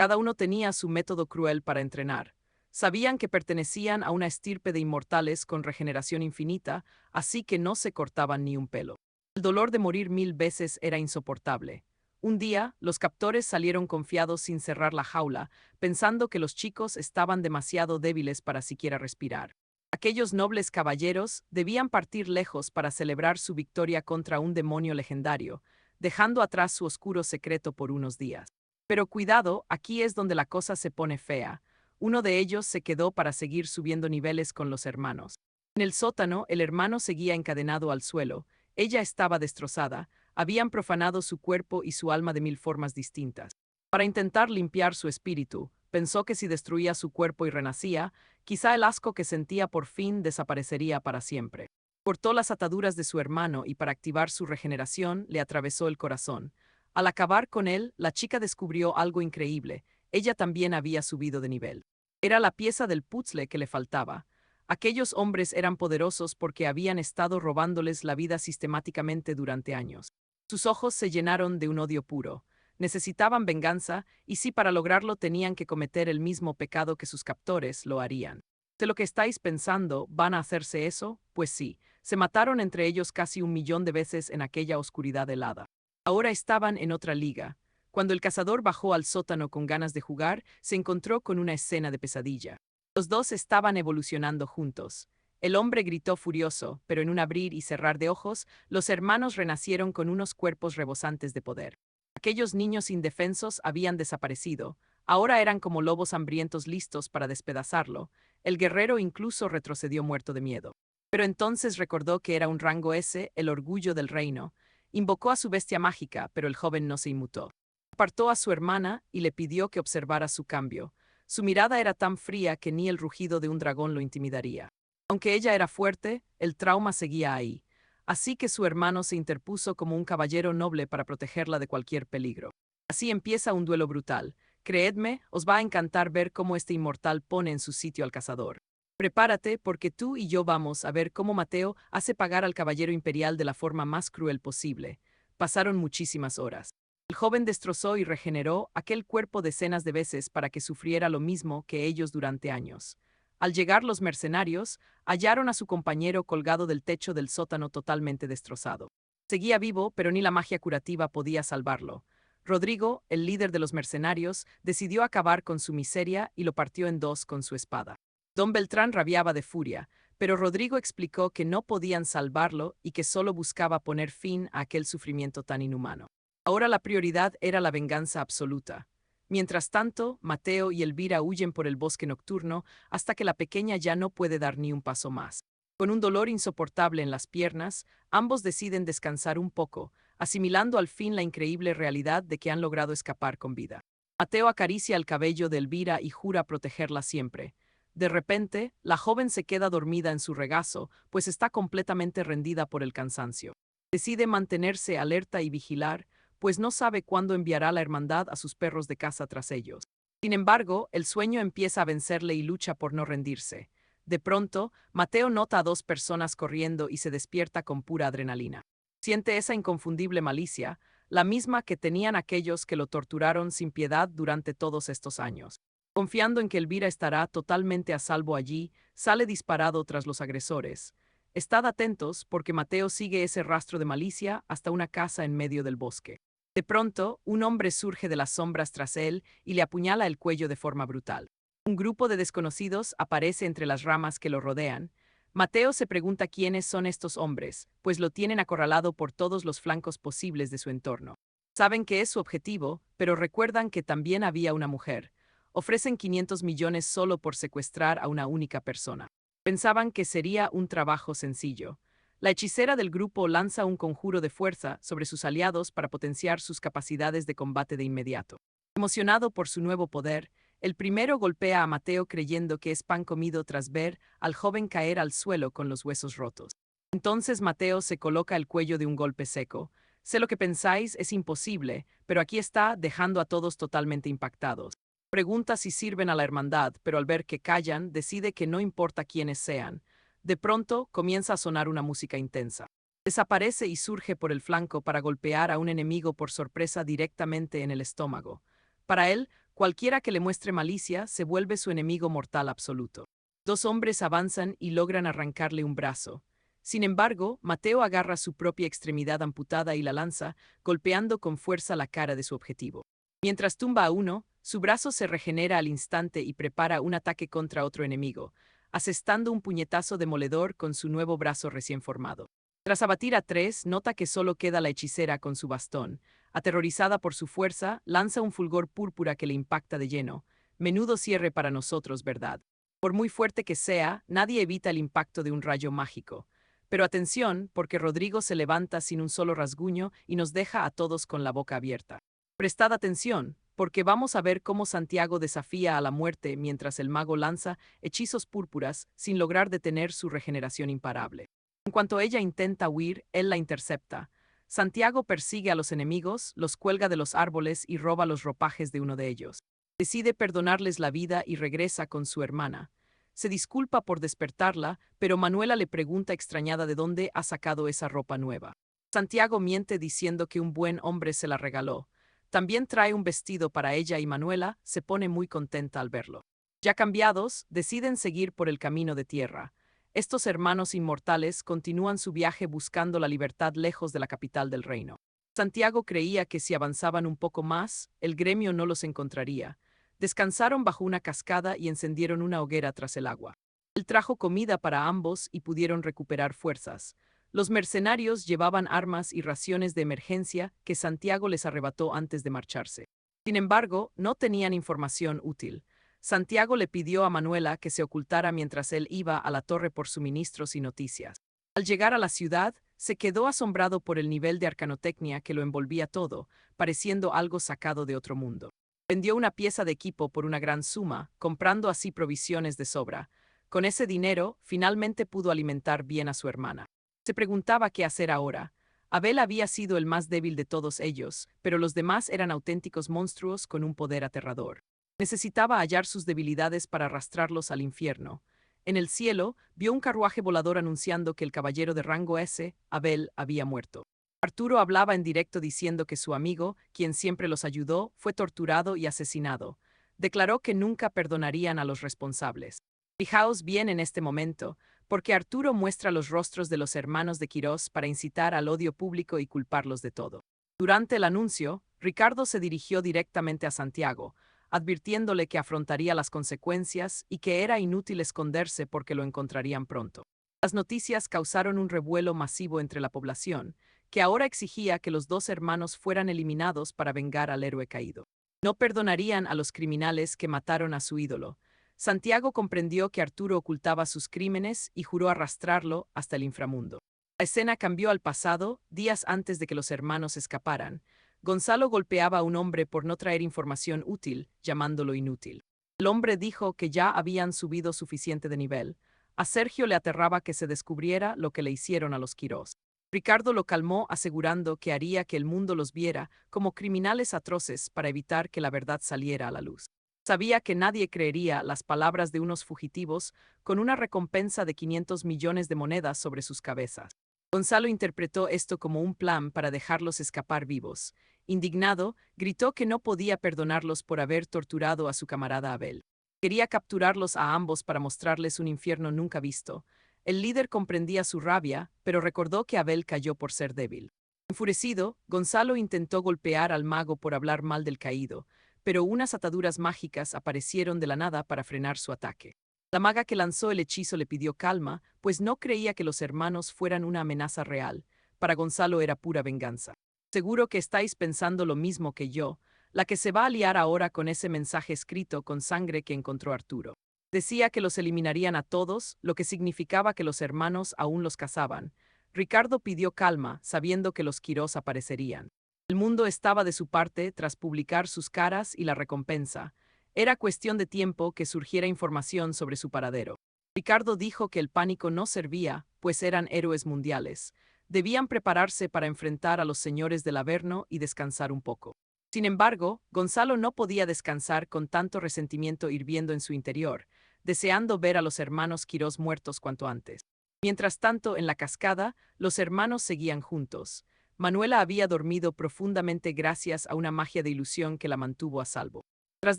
Cada uno tenía su método cruel para entrenar. Sabían que pertenecían a una estirpe de inmortales con regeneración infinita, así que no se cortaban ni un pelo. El dolor de morir 1000 veces era insoportable. Un día, los captores salieron confiados sin cerrar la jaula, pensando que los chicos estaban demasiado débiles para siquiera respirar. Aquellos nobles caballeros debían partir lejos para celebrar su victoria contra un demonio legendario, dejando atrás su oscuro secreto por unos días. Pero cuidado, aquí es donde la cosa se pone fea. Uno de ellos se quedó para seguir subiendo niveles con los hermanos. En el sótano, el hermano seguía encadenado al suelo. Ella estaba destrozada. Habían profanado su cuerpo y su alma de 1000 formas distintas. Para intentar limpiar su espíritu, pensó que si destruía su cuerpo y renacía, quizá el asco que sentía por fin desaparecería para siempre. Cortó las ataduras de su hermano y para activar su regeneración le atravesó el corazón. Al acabar con él, la chica descubrió algo increíble. Ella también había subido de nivel. Era la pieza del puzzle que le faltaba. Aquellos hombres eran poderosos porque habían estado robándoles la vida sistemáticamente durante años. Sus ojos se llenaron de un odio puro. Necesitaban venganza, y si para lograrlo tenían que cometer el mismo pecado que sus captores, lo harían. De lo que estáis pensando, ¿van a hacerse eso? Pues sí, se mataron entre ellos casi 1 millón de veces en aquella oscuridad helada. Ahora estaban en otra liga. Cuando el cazador bajó al sótano con ganas de jugar, se encontró con una escena de pesadilla. Los dos estaban evolucionando juntos. El hombre gritó furioso, pero en un abrir y cerrar de ojos, los hermanos renacieron con unos cuerpos rebosantes de poder. Aquellos niños indefensos habían desaparecido. Ahora eran como lobos hambrientos listos para despedazarlo. El guerrero incluso retrocedió muerto de miedo. Pero entonces recordó que era un rango S, el orgullo del reino. Invocó a su bestia mágica, pero el joven no se inmutó. Apartó a su hermana y le pidió que observara su cambio. Su mirada era tan fría que ni el rugido de un dragón lo intimidaría. Aunque ella era fuerte, el trauma seguía ahí. Así que su hermano se interpuso como un caballero noble para protegerla de cualquier peligro. Así empieza un duelo brutal. Creedme, os va a encantar ver cómo este inmortal pone en su sitio al cazador. Prepárate, porque tú y yo vamos a ver cómo Mateo hace pagar al caballero imperial de la forma más cruel posible. Pasaron muchísimas horas. El joven destrozó y regeneró aquel cuerpo decenas de veces para que sufriera lo mismo que ellos durante años. Al llegar los mercenarios, hallaron a su compañero colgado del techo del sótano totalmente destrozado. Seguía vivo, pero ni la magia curativa podía salvarlo. Rodrigo, el líder de los mercenarios, decidió acabar con su miseria y lo partió en dos con su espada. Don Beltrán rabiaba de furia, pero Rodrigo explicó que no podían salvarlo y que solo buscaba poner fin a aquel sufrimiento tan inhumano. Ahora la prioridad era la venganza absoluta. Mientras tanto, Mateo y Elvira huyen por el bosque nocturno hasta que la pequeña ya no puede dar ni un paso más. Con un dolor insoportable en las piernas, ambos deciden descansar un poco, asimilando al fin la increíble realidad de que han logrado escapar con vida. Mateo acaricia el cabello de Elvira y jura protegerla siempre. De repente, la joven se queda dormida en su regazo, pues está completamente rendida por el cansancio. Decide mantenerse alerta y vigilar, pues no sabe cuándo enviará la hermandad a sus perros de caza tras ellos. Sin embargo, el sueño empieza a vencerle y lucha por no rendirse. De pronto, Mateo nota a dos personas corriendo y se despierta con pura adrenalina. Siente esa inconfundible malicia, la misma que tenían aquellos que lo torturaron sin piedad durante todos estos años. Confiando en que Elvira estará totalmente a salvo allí, sale disparado tras los agresores. Estad atentos porque Mateo sigue ese rastro de malicia hasta una casa en medio del bosque. De pronto, un hombre surge de las sombras tras él y le apuñala el cuello de forma brutal. Un grupo de desconocidos aparece entre las ramas que lo rodean. Mateo se pregunta quiénes son estos hombres, pues lo tienen acorralado por todos los flancos posibles de su entorno. Saben que es su objetivo, pero recuerdan que también había una mujer. Ofrecen 500 millones solo por secuestrar a una única persona. Pensaban que sería un trabajo sencillo. La hechicera del grupo lanza un conjuro de fuerza sobre sus aliados para potenciar sus capacidades de combate de inmediato. Emocionado por su nuevo poder, el primero golpea a Mateo creyendo que es pan comido tras ver al joven caer al suelo con los huesos rotos. Entonces Mateo se coloca el cuello de un golpe seco. Sé lo que pensáis, es imposible, pero aquí está dejando a todos totalmente impactados. Pregunta si sirven a la hermandad, pero al ver que callan, decide que no importa quiénes sean. De pronto, comienza a sonar una música intensa. Desaparece y surge por el flanco para golpear a un enemigo por sorpresa directamente en el estómago. Para él, Cualquiera que le muestre malicia se vuelve su enemigo mortal absoluto. Dos hombres avanzan y logran arrancarle un brazo. Sin embargo, Mateo agarra su propia extremidad amputada y la lanza, golpeando con fuerza la cara de su objetivo. Mientras tumba a uno, su brazo se regenera al instante y prepara un ataque contra otro enemigo, asestando un puñetazo demoledor con su nuevo brazo recién formado. Tras abatir a tres, nota que solo queda la hechicera con su bastón. Aterrorizada por su fuerza, lanza un fulgor púrpura que le impacta de lleno. Menudo cierre para nosotros, ¿verdad? Por muy fuerte que sea, nadie evita el impacto de un rayo mágico. Pero atención, porque Rodrigo se levanta sin un solo rasguño y nos deja a todos con la boca abierta. Prestad atención, porque vamos a ver cómo Santiago desafía a la muerte mientras el mago lanza hechizos púrpuras sin lograr detener su regeneración imparable. En cuanto ella intenta huir, él la intercepta. Santiago persigue a los enemigos, los cuelga de los árboles y roba los ropajes de uno de ellos. Decide perdonarles la vida y regresa con su hermana. Se disculpa por despertarla, pero Manuela le pregunta extrañada de dónde ha sacado esa ropa nueva. Santiago miente diciendo que un buen hombre se la regaló. También trae un vestido para ella y Manuela se pone muy contenta al verlo. Ya cambiados, deciden seguir por el camino de tierra. Estos hermanos inmortales continúan su viaje buscando la libertad lejos de la capital del reino. Santiago creía que si avanzaban un poco más, el gremio no los encontraría. Descansaron bajo una cascada y encendieron una hoguera tras el agua. Él trajo comida para ambos y pudieron recuperar fuerzas. Los mercenarios llevaban armas y raciones de emergencia que Santiago les arrebató antes de marcharse. Sin embargo, no tenían información útil. Santiago le pidió a Manuela que se ocultara mientras él iba a la torre por suministros y noticias. Al llegar a la ciudad, se quedó asombrado por el nivel de arcanotecnia que lo envolvía todo, pareciendo algo sacado de otro mundo. Vendió una pieza de equipo por una gran suma, comprando así provisiones de sobra. Con ese dinero, finalmente pudo alimentar bien a su hermana. Se preguntaba qué hacer ahora. Abel había sido el más débil de todos ellos, pero los demás eran auténticos monstruos con un poder aterrador. Necesitaba hallar sus debilidades para arrastrarlos al infierno. En el cielo, vio un carruaje volador anunciando que el caballero de rango S, Abel, había muerto. Arturo hablaba en directo diciendo que su amigo, quien siempre los ayudó, fue torturado y asesinado. Declaró que nunca perdonarían a los responsables. Fijaos bien en este momento, porque Arturo muestra los rostros de los hermanos de Quirós para incitar al odio público y culparlos de todo. Durante el anuncio, Ricardo se dirigió directamente a Santiago, advirtiéndole que afrontaría las consecuencias y que era inútil esconderse porque lo encontrarían pronto. Las noticias causaron un revuelo masivo entre la población, que ahora exigía que los dos hermanos fueran eliminados para vengar al héroe caído. No perdonarían a los criminales que mataron a su ídolo. Santiago comprendió que Arturo ocultaba sus crímenes y juró arrastrarlo hasta el inframundo. La escena cambió al pasado, días antes de que los hermanos escaparan. Gonzalo golpeaba a un hombre por no traer información útil, llamándolo inútil. El hombre dijo que ya habían subido suficiente de nivel. A Sergio le aterraba que se descubriera lo que le hicieron a los Quirós. Ricardo lo calmó asegurando que haría que el mundo los viera como criminales atroces para evitar que la verdad saliera a la luz. Sabía que nadie creería las palabras de unos fugitivos con una recompensa de 500 millones de monedas sobre sus cabezas. Gonzalo interpretó esto como un plan para dejarlos escapar vivos. Indignado, gritó que no podía perdonarlos por haber torturado a su camarada Abel. Quería capturarlos a ambos para mostrarles un infierno nunca visto. El líder comprendía su rabia, pero recordó que Abel cayó por ser débil. Enfurecido, Gonzalo intentó golpear al mago por hablar mal del caído, pero unas ataduras mágicas aparecieron de la nada para frenar su ataque. La maga que lanzó el hechizo le pidió calma, pues no creía que los hermanos fueran una amenaza real. Para Gonzalo era pura venganza. Seguro que estáis pensando lo mismo que yo, la que se va a liar ahora con ese mensaje escrito con sangre que encontró Arturo. Decía que los eliminarían a todos, lo que significaba que los hermanos aún los cazaban. Ricardo pidió calma, sabiendo que los Quirós aparecerían. El mundo estaba de su parte tras publicar sus caras y la recompensa. Era cuestión de tiempo que surgiera información sobre su paradero. Ricardo dijo que el pánico no servía, pues eran héroes mundiales. Debían prepararse para enfrentar a los señores del Averno y descansar un poco. Sin embargo, Gonzalo no podía descansar con tanto resentimiento hirviendo en su interior, deseando ver a los hermanos Quirós muertos cuanto antes. Mientras tanto, en la cascada, los hermanos seguían juntos. Manuela había dormido profundamente gracias a una magia de ilusión que la mantuvo a salvo. Tras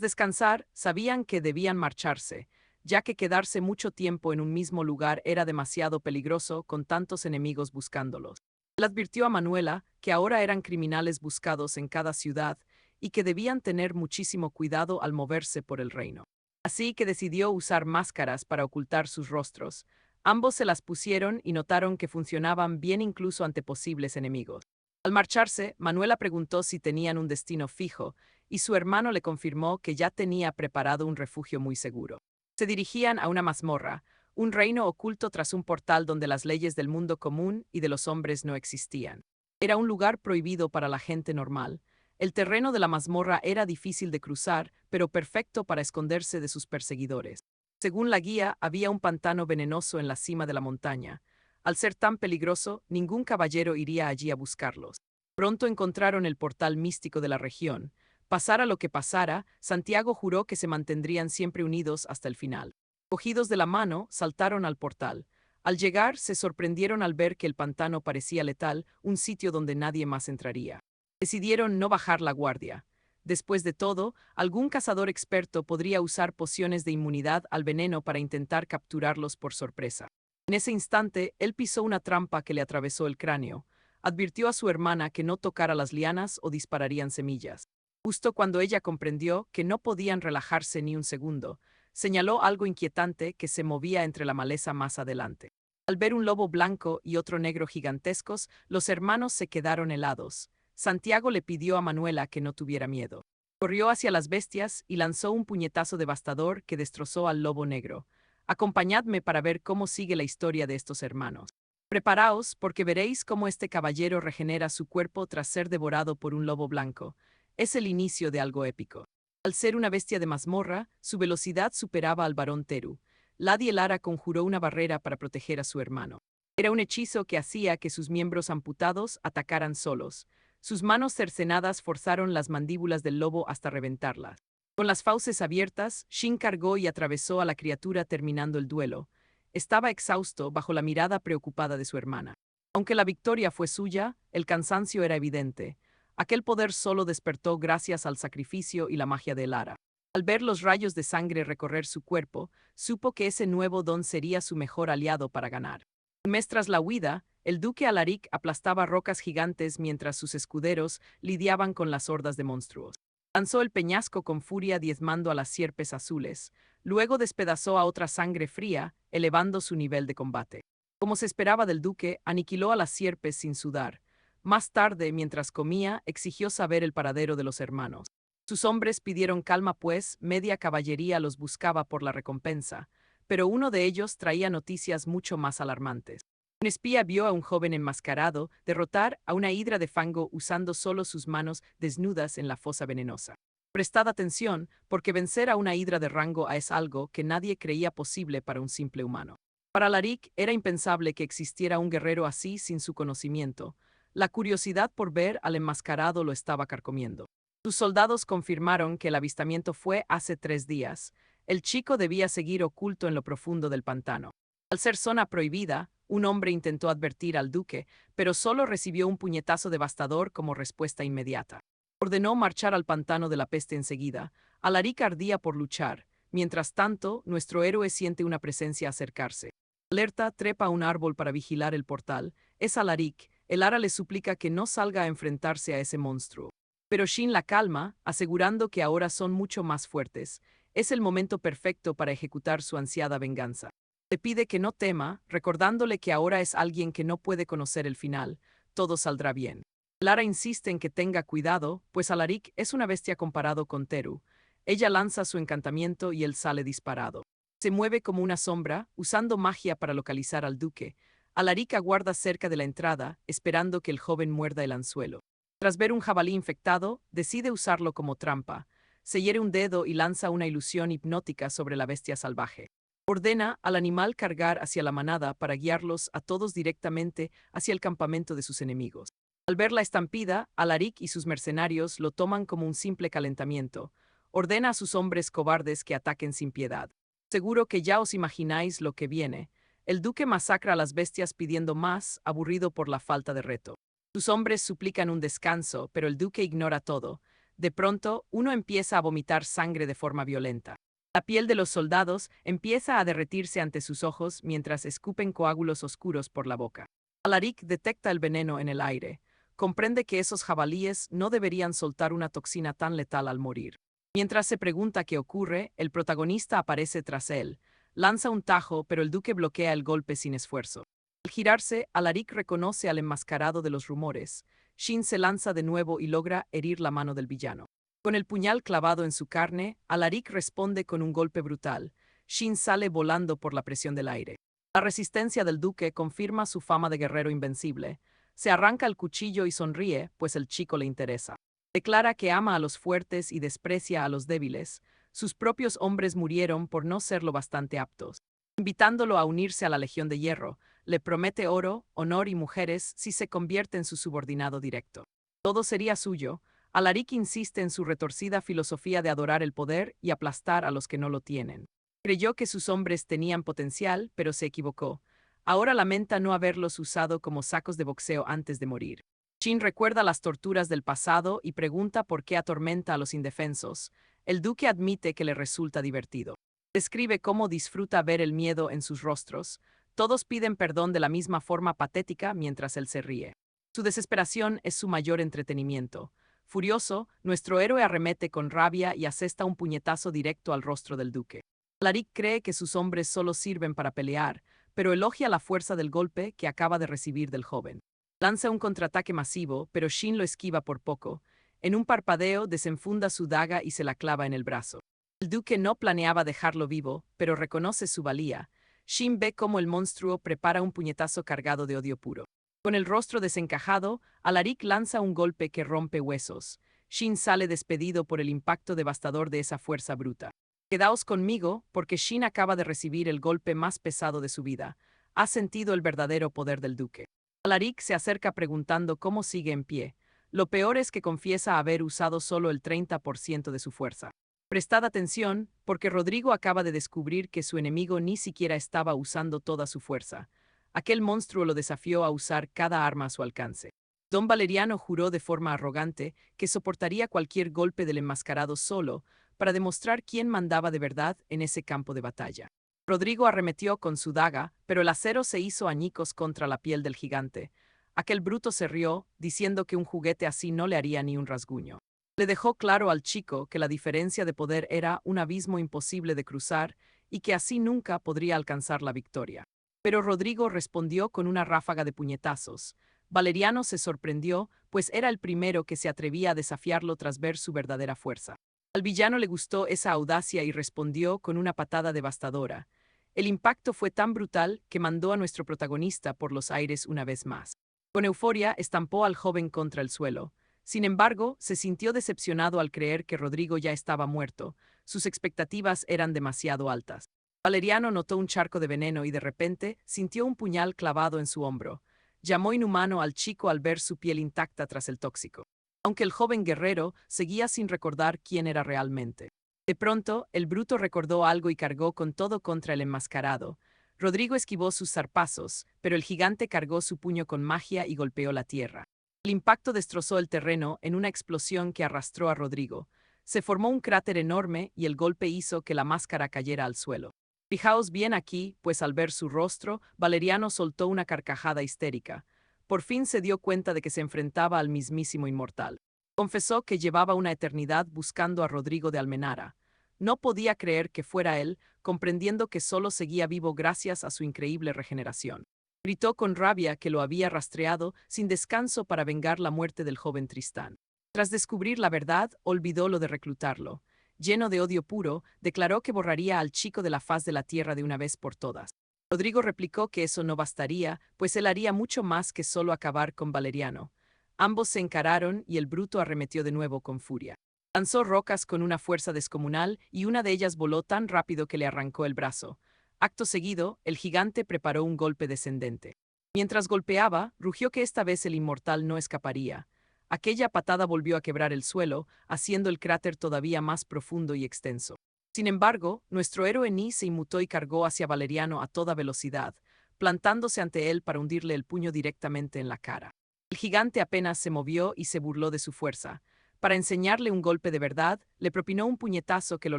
descansar, sabían que debían marcharse, ya que quedarse mucho tiempo en un mismo lugar era demasiado peligroso con tantos enemigos buscándolos. Él advirtió a Manuela que ahora eran criminales buscados en cada ciudad y que debían tener muchísimo cuidado al moverse por el reino. Así que decidió usar máscaras para ocultar sus rostros. Ambos se las pusieron y notaron que funcionaban bien incluso ante posibles enemigos. Al marcharse, Manuela preguntó si tenían un destino fijo, y su hermano le confirmó que ya tenía preparado un refugio muy seguro. Se dirigían a una mazmorra, un reino oculto tras un portal donde las leyes del mundo común y de los hombres no existían. Era un lugar prohibido para la gente normal. El terreno de la mazmorra era difícil de cruzar, pero perfecto para esconderse de sus perseguidores. Según la guía, había un pantano venenoso en la cima de la montaña. Al ser tan peligroso, ningún caballero iría allí a buscarlos. Pronto encontraron el portal místico de la región. Pasara lo que pasara, Santiago juró que se mantendrían siempre unidos hasta el final. Cogidos de la mano, saltaron al portal. Al llegar, se sorprendieron al ver que el pantano parecía letal, un sitio donde nadie más entraría. Decidieron no bajar la guardia. Después de todo, algún cazador experto podría usar pociones de inmunidad al veneno para intentar capturarlos por sorpresa. En ese instante, él pisó una trampa que le atravesó el cráneo. Advirtió a su hermana que no tocara las lianas o dispararían semillas. Justo cuando ella comprendió que no podían relajarse ni un segundo, señaló algo inquietante que se movía entre la maleza más adelante. Al ver un lobo blanco y otro negro gigantescos, los hermanos se quedaron helados. Santiago le pidió a Manuela que no tuviera miedo. Corrió hacia las bestias y lanzó un puñetazo devastador que destrozó al lobo negro. Acompañadme para ver cómo sigue la historia de estos hermanos. Preparaos, porque veréis cómo este caballero regenera su cuerpo tras ser devorado por un lobo blanco. Es el inicio de algo épico. Al ser una bestia de mazmorra, su velocidad superaba al varón Teru. Lady Elara conjuró una barrera para proteger a su hermano. Era un hechizo que hacía que sus miembros amputados atacaran solos. Sus manos cercenadas forzaron las mandíbulas del lobo hasta reventarlas. Con las fauces abiertas, Shin cargó y atravesó a la criatura terminando el duelo. Estaba exhausto bajo la mirada preocupada de su hermana. Aunque la victoria fue suya, el cansancio era evidente. Aquel poder solo despertó gracias al sacrificio y la magia de Elara. Al ver los rayos de sangre recorrer su cuerpo, supo que ese nuevo don sería su mejor aliado para ganar. Un mes tras la huida, el duque Alaric aplastaba rocas gigantes mientras sus escuderos lidiaban con las hordas de monstruos. Lanzó el peñasco con furia diezmando a las sierpes azules, luego despedazó a otra sangre fría, elevando su nivel de combate. Como se esperaba del duque, aniquiló a las sierpes sin sudar. Más tarde, mientras comía, exigió saber el paradero de los hermanos. Sus hombres pidieron calma pues, media caballería los buscaba por la recompensa, pero uno de ellos traía noticias mucho más alarmantes. Un espía vio a un joven enmascarado derrotar a una hidra de fango usando solo sus manos desnudas en la fosa venenosa. Prestad atención, porque vencer a una hidra de rango es algo que nadie creía posible para un simple humano. Para Alaric era impensable que existiera un guerrero así sin su conocimiento. La curiosidad por ver al enmascarado lo estaba carcomiendo. Sus soldados confirmaron que el avistamiento fue hace 3 días. El chico debía seguir oculto en lo profundo del pantano. Al ser zona prohibida, un hombre intentó advertir al duque, pero solo recibió un puñetazo devastador como respuesta inmediata. Ordenó marchar al pantano de la peste enseguida. Alaric ardía por luchar. Mientras tanto, nuestro héroe siente una presencia acercarse. Alerta trepa a un árbol para vigilar el portal. Es Alaric. Elara le suplica que no salga a enfrentarse a ese monstruo. Pero Shin la calma, asegurando que ahora son mucho más fuertes. Es el momento perfecto para ejecutar su ansiada venganza. Le pide que no tema, recordándole que ahora es alguien que no puede conocer el final. Todo saldrá bien. Lara insiste en que tenga cuidado, pues Alaric es una bestia comparado con Teru. Ella lanza su encantamiento y él sale disparado. Se mueve como una sombra, usando magia para localizar al duque. Alaric aguarda cerca de la entrada, esperando que el joven muerda el anzuelo. Tras ver un jabalí infectado, decide usarlo como trampa. Se hiere un dedo y lanza una ilusión hipnótica sobre la bestia salvaje. Ordena al animal cargar hacia la manada para guiarlos a todos directamente hacia el campamento de sus enemigos. Al ver la estampida, Alaric y sus mercenarios lo toman como un simple calentamiento. Ordena a sus hombres cobardes que ataquen sin piedad. Seguro que ya os imagináis lo que viene. El duque masacra a las bestias pidiendo más, aburrido por la falta de reto. Sus hombres suplican un descanso, pero el duque ignora todo. De pronto, uno empieza a vomitar sangre de forma violenta. La piel de los soldados empieza a derretirse ante sus ojos mientras escupen coágulos oscuros por la boca. Alaric detecta el veneno en el aire. Comprende que esos jabalíes no deberían soltar una toxina tan letal al morir. Mientras se pregunta qué ocurre, el protagonista aparece tras él. Lanza un tajo, pero el duque bloquea el golpe sin esfuerzo. Al girarse, Alaric reconoce al enmascarado de los rumores. Shin se lanza de nuevo y logra herir la mano del villano. Con el puñal clavado en su carne, Alaric responde con un golpe brutal. Shin sale volando por la presión del aire. La resistencia del duque confirma su fama de guerrero invencible. Se arranca el cuchillo y sonríe, pues el chico le interesa. Declara que ama a los fuertes y desprecia a los débiles. Sus propios hombres murieron por no ser lo bastante aptos. Invitándolo a unirse a la Legión de Hierro, le promete oro, honor y mujeres si se convierte en su subordinado directo. Todo sería suyo. Alaric insiste en su retorcida filosofía de adorar el poder y aplastar a los que no lo tienen. Creyó que sus hombres tenían potencial, pero se equivocó. Ahora lamenta no haberlos usado como sacos de boxeo antes de morir. Shin recuerda las torturas del pasado y pregunta por qué atormenta a los indefensos. El duque admite que le resulta divertido. Describe cómo disfruta ver el miedo en sus rostros. Todos piden perdón de la misma forma patética mientras él se ríe. Su desesperación es su mayor entretenimiento. Furioso, nuestro héroe arremete con rabia y asesta un puñetazo directo al rostro del duque. Alaric cree que sus hombres solo sirven para pelear, pero elogia la fuerza del golpe que acaba de recibir del joven. Lanza un contraataque masivo, pero Shin lo esquiva por poco. En un parpadeo desenfunda su daga y se la clava en el brazo. El duque no planeaba dejarlo vivo, pero reconoce su valía. Shin ve cómo el monstruo prepara un puñetazo cargado de odio puro. Con el rostro desencajado, Alaric lanza un golpe que rompe huesos. Shin sale despedido por el impacto devastador de esa fuerza bruta. Quedaos conmigo, porque Shin acaba de recibir el golpe más pesado de su vida. Ha sentido el verdadero poder del duque. Alaric se acerca preguntando cómo sigue en pie. Lo peor es que confiesa haber usado solo el 30% de su fuerza. Prestad atención, porque Rodrigo acaba de descubrir que su enemigo ni siquiera estaba usando toda su fuerza. Aquel monstruo lo desafió a usar cada arma a su alcance. Don Valeriano juró de forma arrogante que soportaría cualquier golpe del enmascarado solo, para demostrar quién mandaba de verdad en ese campo de batalla. Rodrigo arremetió con su daga, pero el acero se hizo añicos contra la piel del gigante. Aquel bruto se rió, diciendo que un juguete así no le haría ni un rasguño. Le dejó claro al chico que la diferencia de poder era un abismo imposible de cruzar y que así nunca podría alcanzar la victoria. Pero Rodrigo respondió con una ráfaga de puñetazos. Valeriano se sorprendió, pues era el primero que se atrevía a desafiarlo tras ver su verdadera fuerza. Al villano le gustó esa audacia y respondió con una patada devastadora. El impacto fue tan brutal que mandó a nuestro protagonista por los aires una vez más. Con euforia estampó al joven contra el suelo. Sin embargo, se sintió decepcionado al creer que Rodrigo ya estaba muerto. Sus expectativas eran demasiado altas. Valeriano notó un charco de veneno y de repente sintió un puñal clavado en su hombro. Llamó inhumano al chico al ver su piel intacta tras el tóxico. Aunque el joven guerrero seguía sin recordar quién era realmente. De pronto, el bruto recordó algo y cargó con todo contra el enmascarado. Rodrigo esquivó sus zarpazos, pero el gigante cargó su puño con magia y golpeó la tierra. El impacto destrozó el terreno en una explosión que arrastró a Rodrigo. Se formó un cráter enorme y el golpe hizo que la máscara cayera al suelo. Fijaos bien aquí, pues al ver su rostro, Valeriano soltó una carcajada histérica. Por fin se dio cuenta de que se enfrentaba al mismísimo inmortal. Confesó que llevaba una eternidad buscando a Rodrigo de Almenara. No podía creer que fuera él, comprendiendo que solo seguía vivo gracias a su increíble regeneración. Gritó con rabia que lo había rastreado sin descanso para vengar la muerte del joven Tristán. Tras descubrir la verdad, olvidó lo de reclutarlo. Lleno de odio puro, declaró que borraría al chico de la faz de la tierra de una vez por todas. Rodrigo replicó que eso no bastaría, pues él haría mucho más que solo acabar con Valeriano. Ambos se encararon y el bruto arremetió de nuevo con furia. Lanzó rocas con una fuerza descomunal y una de ellas voló tan rápido que le arrancó el brazo. Acto seguido, el gigante preparó un golpe descendente. Mientras golpeaba, rugió que esta vez el inmortal no escaparía. Aquella patada volvió a quebrar el suelo, haciendo el cráter todavía más profundo y extenso. Sin embargo, nuestro héroe Ni se inmutó y cargó hacia Valeriano a toda velocidad, plantándose ante él para hundirle el puño directamente en la cara. El gigante apenas se movió y se burló de su fuerza. Para enseñarle un golpe de verdad, le propinó un puñetazo que lo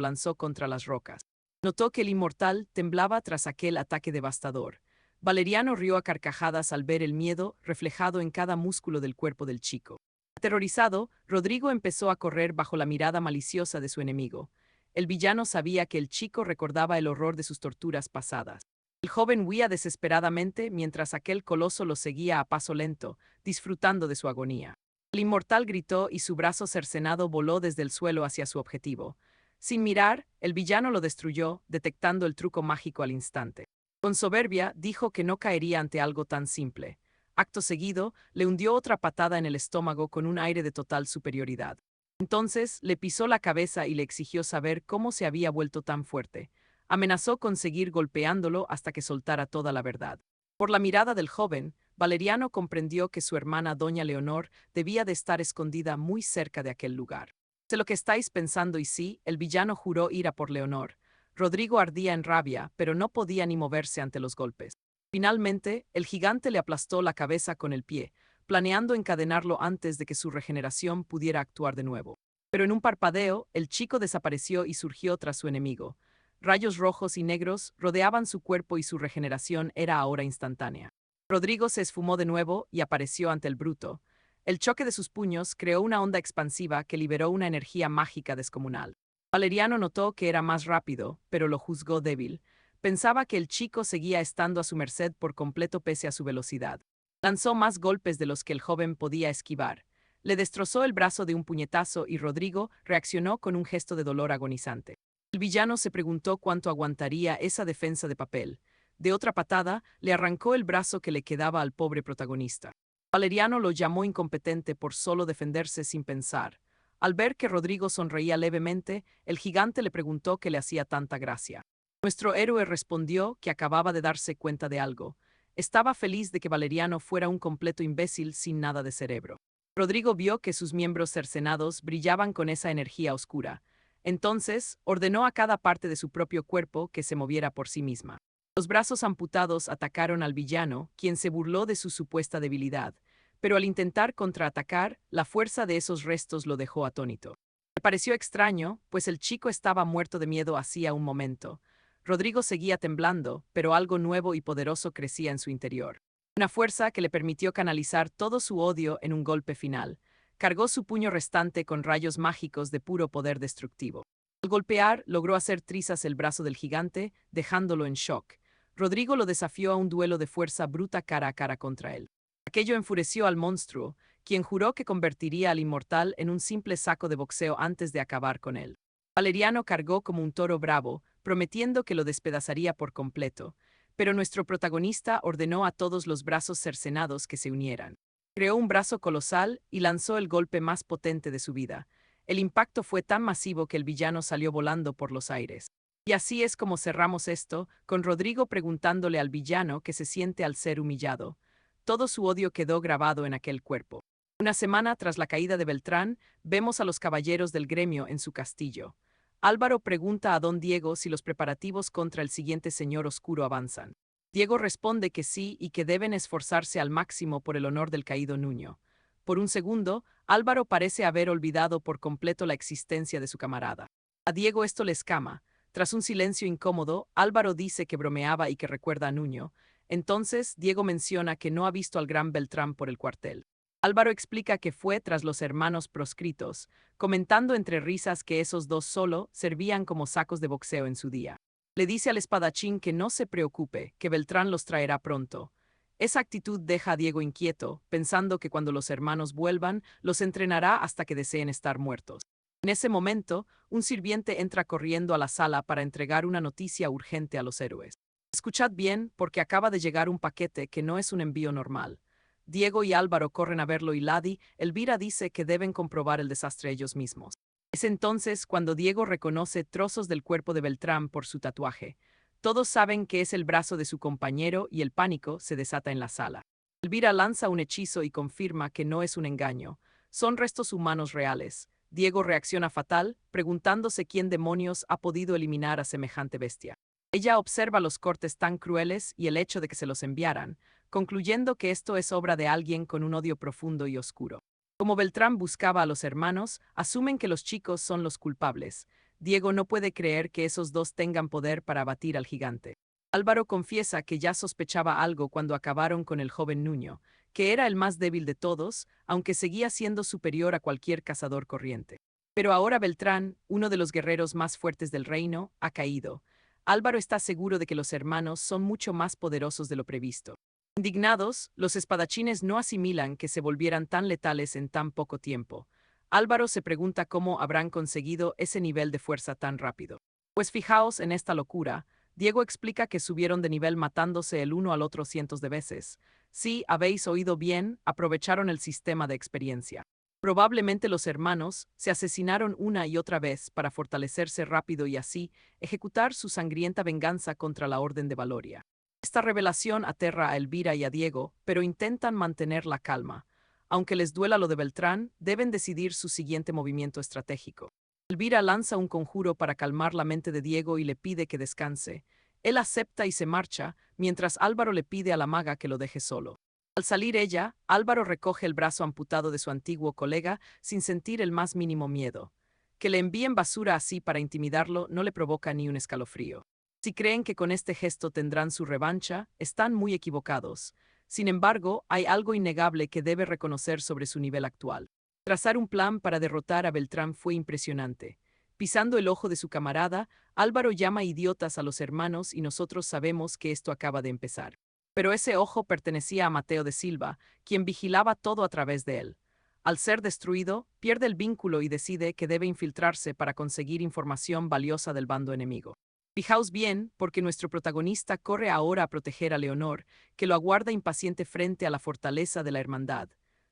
lanzó contra las rocas. Notó que el inmortal temblaba tras aquel ataque devastador. Valeriano rió a carcajadas al ver el miedo reflejado en cada músculo del cuerpo del chico. Aterrorizado, Rodrigo empezó a correr bajo la mirada maliciosa de su enemigo. El villano sabía que el chico recordaba el horror de sus torturas pasadas. El joven huía desesperadamente mientras aquel coloso lo seguía a paso lento, disfrutando de su agonía. El inmortal gritó y su brazo cercenado voló desde el suelo hacia su objetivo. Sin mirar, el villano lo destruyó, detectando el truco mágico al instante. Con soberbia, dijo que no caería ante algo tan simple. Acto seguido, le hundió otra patada en el estómago con un aire de total superioridad. Entonces, le pisó la cabeza y le exigió saber cómo se había vuelto tan fuerte. Amenazó con seguir golpeándolo hasta que soltara toda la verdad. Por la mirada del joven, Valeriano comprendió que su hermana doña Leonor debía de estar escondida muy cerca de aquel lugar. Sé lo que estáis pensando y sí, el villano juró ir a por Leonor. Rodrigo ardía en rabia, pero no podía ni moverse ante los golpes. Finalmente, el gigante le aplastó la cabeza con el pie, planeando encadenarlo antes de que su regeneración pudiera actuar de nuevo. Pero en un parpadeo, el chico desapareció y surgió tras su enemigo. Rayos rojos y negros rodeaban su cuerpo y su regeneración era ahora instantánea. Rodrigo se esfumó de nuevo y apareció ante el bruto. El choque de sus puños creó una onda expansiva que liberó una energía mágica descomunal. Valeriano notó que era más rápido, pero lo juzgó débil. Pensaba que el chico seguía estando a su merced por completo pese a su velocidad. Lanzó más golpes de los que el joven podía esquivar. Le destrozó el brazo de un puñetazo y Rodrigo reaccionó con un gesto de dolor agonizante. El villano se preguntó cuánto aguantaría esa defensa de papel. De otra patada, le arrancó el brazo que le quedaba al pobre protagonista. Valeriano lo llamó incompetente por solo defenderse sin pensar. Al ver que Rodrigo sonreía levemente, el gigante le preguntó qué le hacía tanta gracia. Nuestro héroe respondió que acababa de darse cuenta de algo. Estaba feliz de que Valeriano fuera un completo imbécil sin nada de cerebro. Rodrigo vio que sus miembros cercenados brillaban con esa energía oscura. Entonces, ordenó a cada parte de su propio cuerpo que se moviera por sí misma. Los brazos amputados atacaron al villano, quien se burló de su supuesta debilidad, pero al intentar contraatacar, la fuerza de esos restos lo dejó atónito. Le pareció extraño, pues el chico estaba muerto de miedo hacía un momento. Rodrigo seguía temblando, pero algo nuevo y poderoso crecía en su interior. Una fuerza que le permitió canalizar todo su odio en un golpe final. Cargó su puño restante con rayos mágicos de puro poder destructivo. Al golpear, logró hacer trizas el brazo del gigante, dejándolo en shock. Rodrigo lo desafió a un duelo de fuerza bruta cara a cara contra él. Aquello enfureció al monstruo, quien juró que convertiría al inmortal en un simple saco de boxeo antes de acabar con él. Valeriano cargó como un toro bravo, prometiendo que lo despedazaría por completo, pero nuestro protagonista ordenó a todos los brazos cercenados que se unieran. Creó un brazo colosal y lanzó el golpe más potente de su vida. El impacto fue tan masivo que el villano salió volando por los aires. Y así es como cerramos esto, con Rodrigo preguntándole al villano qué se siente al ser humillado. Todo su odio quedó grabado en aquel cuerpo. Una semana tras la caída de Beltrán, vemos a los caballeros del gremio en su castillo. Álvaro pregunta a don Diego si los preparativos contra el siguiente señor oscuro avanzan. Diego responde que sí y que deben esforzarse al máximo por el honor del caído Nuño. Por un segundo, Álvaro parece haber olvidado por completo la existencia de su camarada. A Diego esto le escama. Tras un silencio incómodo, Álvaro dice que bromeaba y que recuerda a Nuño. Entonces, Diego menciona que no ha visto al gran Beltrán por el cuartel. Álvaro explica que fue tras los hermanos proscritos, comentando entre risas que esos dos solo servían como sacos de boxeo en su día. Le dice al espadachín que no se preocupe, que Beltrán los traerá pronto. Esa actitud deja a Diego inquieto, pensando que cuando los hermanos vuelvan, los entrenará hasta que deseen estar muertos. En ese momento, un sirviente entra corriendo a la sala para entregar una noticia urgente a los héroes. Escuchad bien, porque acaba de llegar un paquete que no es un envío normal. Diego y Álvaro corren a verlo y Ladi, Elvira dice que deben comprobar el desastre ellos mismos. Es entonces cuando Diego reconoce trozos del cuerpo de Beltrán por su tatuaje. Todos saben que es el brazo de su compañero y el pánico se desata en la sala. Elvira lanza un hechizo y confirma que no es un engaño. Son restos humanos reales. Diego reacciona fatal, preguntándose quién demonios ha podido eliminar a semejante bestia. Ella observa los cortes tan crueles y el hecho de que se los enviaran, concluyendo que esto es obra de alguien con un odio profundo y oscuro. Como Beltrán buscaba a los hermanos, asumen que los chicos son los culpables. Diego no puede creer que esos dos tengan poder para abatir al gigante. Álvaro confiesa que ya sospechaba algo cuando acabaron con el joven Nuño, que era el más débil de todos, aunque seguía siendo superior a cualquier cazador corriente. Pero ahora Beltrán, uno de los guerreros más fuertes del reino, ha caído. Álvaro está seguro de que los hermanos son mucho más poderosos de lo previsto. Indignados, los espadachines no asimilan que se volvieran tan letales en tan poco tiempo. Álvaro se pregunta cómo habrán conseguido ese nivel de fuerza tan rápido. Pues fijaos en esta locura. Diego explica que subieron de nivel matándose el uno al otro cientos de veces. Sí, habéis oído bien, aprovecharon el sistema de experiencia. Probablemente los hermanos se asesinaron una y otra vez para fortalecerse rápido y así ejecutar su sangrienta venganza contra la Orden de Valoria. Esta revelación aterra a Elvira y a Diego, pero intentan mantener la calma. Aunque les duela lo de Beltrán, deben decidir su siguiente movimiento estratégico. Elvira lanza un conjuro para calmar la mente de Diego y le pide que descanse. Él acepta y se marcha, mientras Álvaro le pide a la maga que lo deje solo. Al salir ella, Álvaro recoge el brazo amputado de su antiguo colega sin sentir el más mínimo miedo. Que le envíen basura así para intimidarlo no le provoca ni un escalofrío. Si creen que con este gesto tendrán su revancha, están muy equivocados. Sin embargo, hay algo innegable que debe reconocer sobre su nivel actual. Trazar un plan para derrotar a Beltrán fue impresionante. Pisando el ojo de su camarada, Álvaro llama idiotas a los hermanos y nosotros sabemos que esto acaba de empezar. Pero ese ojo pertenecía a Mateo de Silva, quien vigilaba todo a través de él. Al ser destruido, pierde el vínculo y decide que debe infiltrarse para conseguir información valiosa del bando enemigo. Fijaos bien, porque nuestro protagonista corre ahora a proteger a Leonor, que lo aguarda impaciente frente a la fortaleza de la hermandad.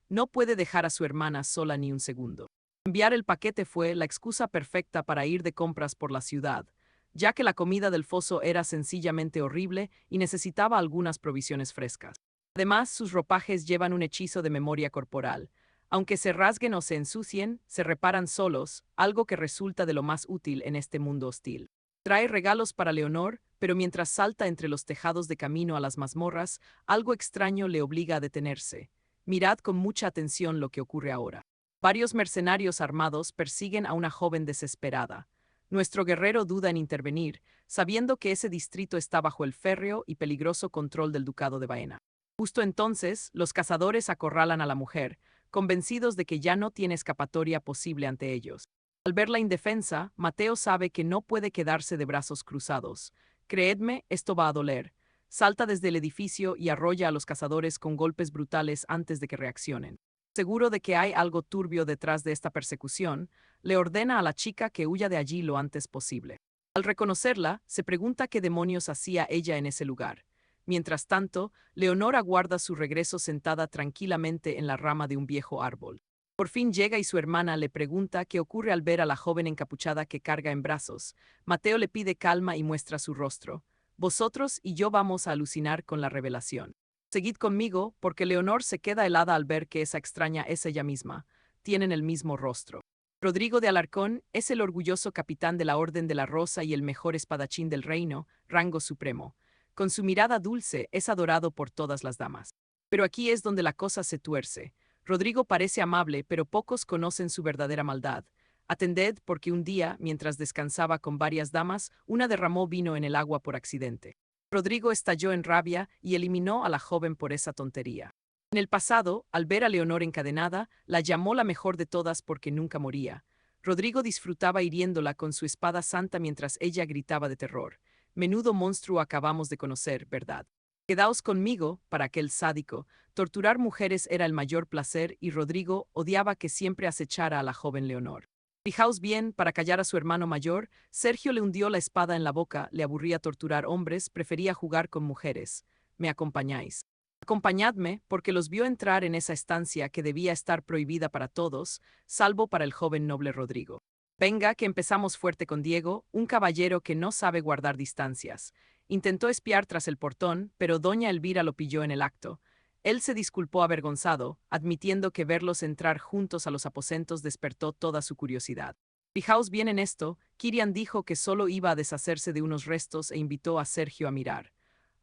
No puede dejar a su hermana sola ni un segundo. Enviar el paquete fue la excusa perfecta para ir de compras por la ciudad, ya que la comida del foso era sencillamente horrible y necesitaba algunas provisiones frescas. Además, sus ropajes llevan un hechizo de memoria corporal. Aunque se rasguen o se ensucien, se reparan solos, algo que resulta de lo más útil en este mundo hostil. Trae regalos para Leonor, pero mientras salta entre los tejados de camino a las mazmorras, algo extraño le obliga a detenerse. Mirad con mucha atención lo que ocurre ahora. Varios mercenarios armados persiguen a una joven desesperada. Nuestro guerrero duda en intervenir, sabiendo que ese distrito está bajo el férreo y peligroso control del Ducado de Baena. Justo entonces, los cazadores acorralan a la mujer, convencidos de que ya no tiene escapatoria posible ante ellos. Al verla indefensa, Mateo sabe que no puede quedarse de brazos cruzados. Creedme, esto va a doler. Salta desde el edificio y arrolla a los cazadores con golpes brutales antes de que reaccionen. Seguro de que hay algo turbio detrás de esta persecución, le ordena a la chica que huya de allí lo antes posible. Al reconocerla, se pregunta qué demonios hacía ella en ese lugar. Mientras tanto, Leonor aguarda su regreso sentada tranquilamente en la rama de un viejo árbol. Por fin llega y su hermana le pregunta qué ocurre al ver a la joven encapuchada que carga en brazos. Mateo le pide calma y muestra su rostro. Vosotros y yo vamos a alucinar con la revelación. Seguid conmigo, porque Leonor se queda helada al ver que esa extraña es ella misma. Tienen el mismo rostro. Rodrigo de Alarcón es el orgulloso capitán de la Orden de la Rosa y el mejor espadachín del reino, rango supremo. Con su mirada dulce es adorado por todas las damas. Pero aquí es donde la cosa se tuerce. Rodrigo parece amable, pero pocos conocen su verdadera maldad. Atended, porque un día, mientras descansaba con varias damas, una derramó vino en el agua por accidente. Rodrigo estalló en rabia y eliminó a la joven por esa tontería. En el pasado, al ver a Leonor encadenada, la llamó la mejor de todas porque nunca moría. Rodrigo disfrutaba hiriéndola con su espada santa mientras ella gritaba de terror. Menudo monstruo acabamos de conocer, ¿verdad? Quedaos conmigo, para aquel sádico. Torturar mujeres era el mayor placer y Rodrigo odiaba que siempre acechara a la joven Leonor. Fijaos bien, para callar a su hermano mayor, Sergio le hundió la espada en la boca, le aburría torturar hombres, prefería jugar con mujeres. ¿Me acompañáis? Acompañadme, porque los vio entrar en esa estancia que debía estar prohibida para todos, salvo para el joven noble Rodrigo. Venga, que empezamos fuerte con Diego, un caballero que no sabe guardar distancias. Intentó espiar tras el portón, pero doña Elvira lo pilló en el acto. Él se disculpó avergonzado, admitiendo que verlos entrar juntos a los aposentos despertó toda su curiosidad. Fijaos bien en esto, Kirian dijo que solo iba a deshacerse de unos restos e invitó a Sergio a mirar.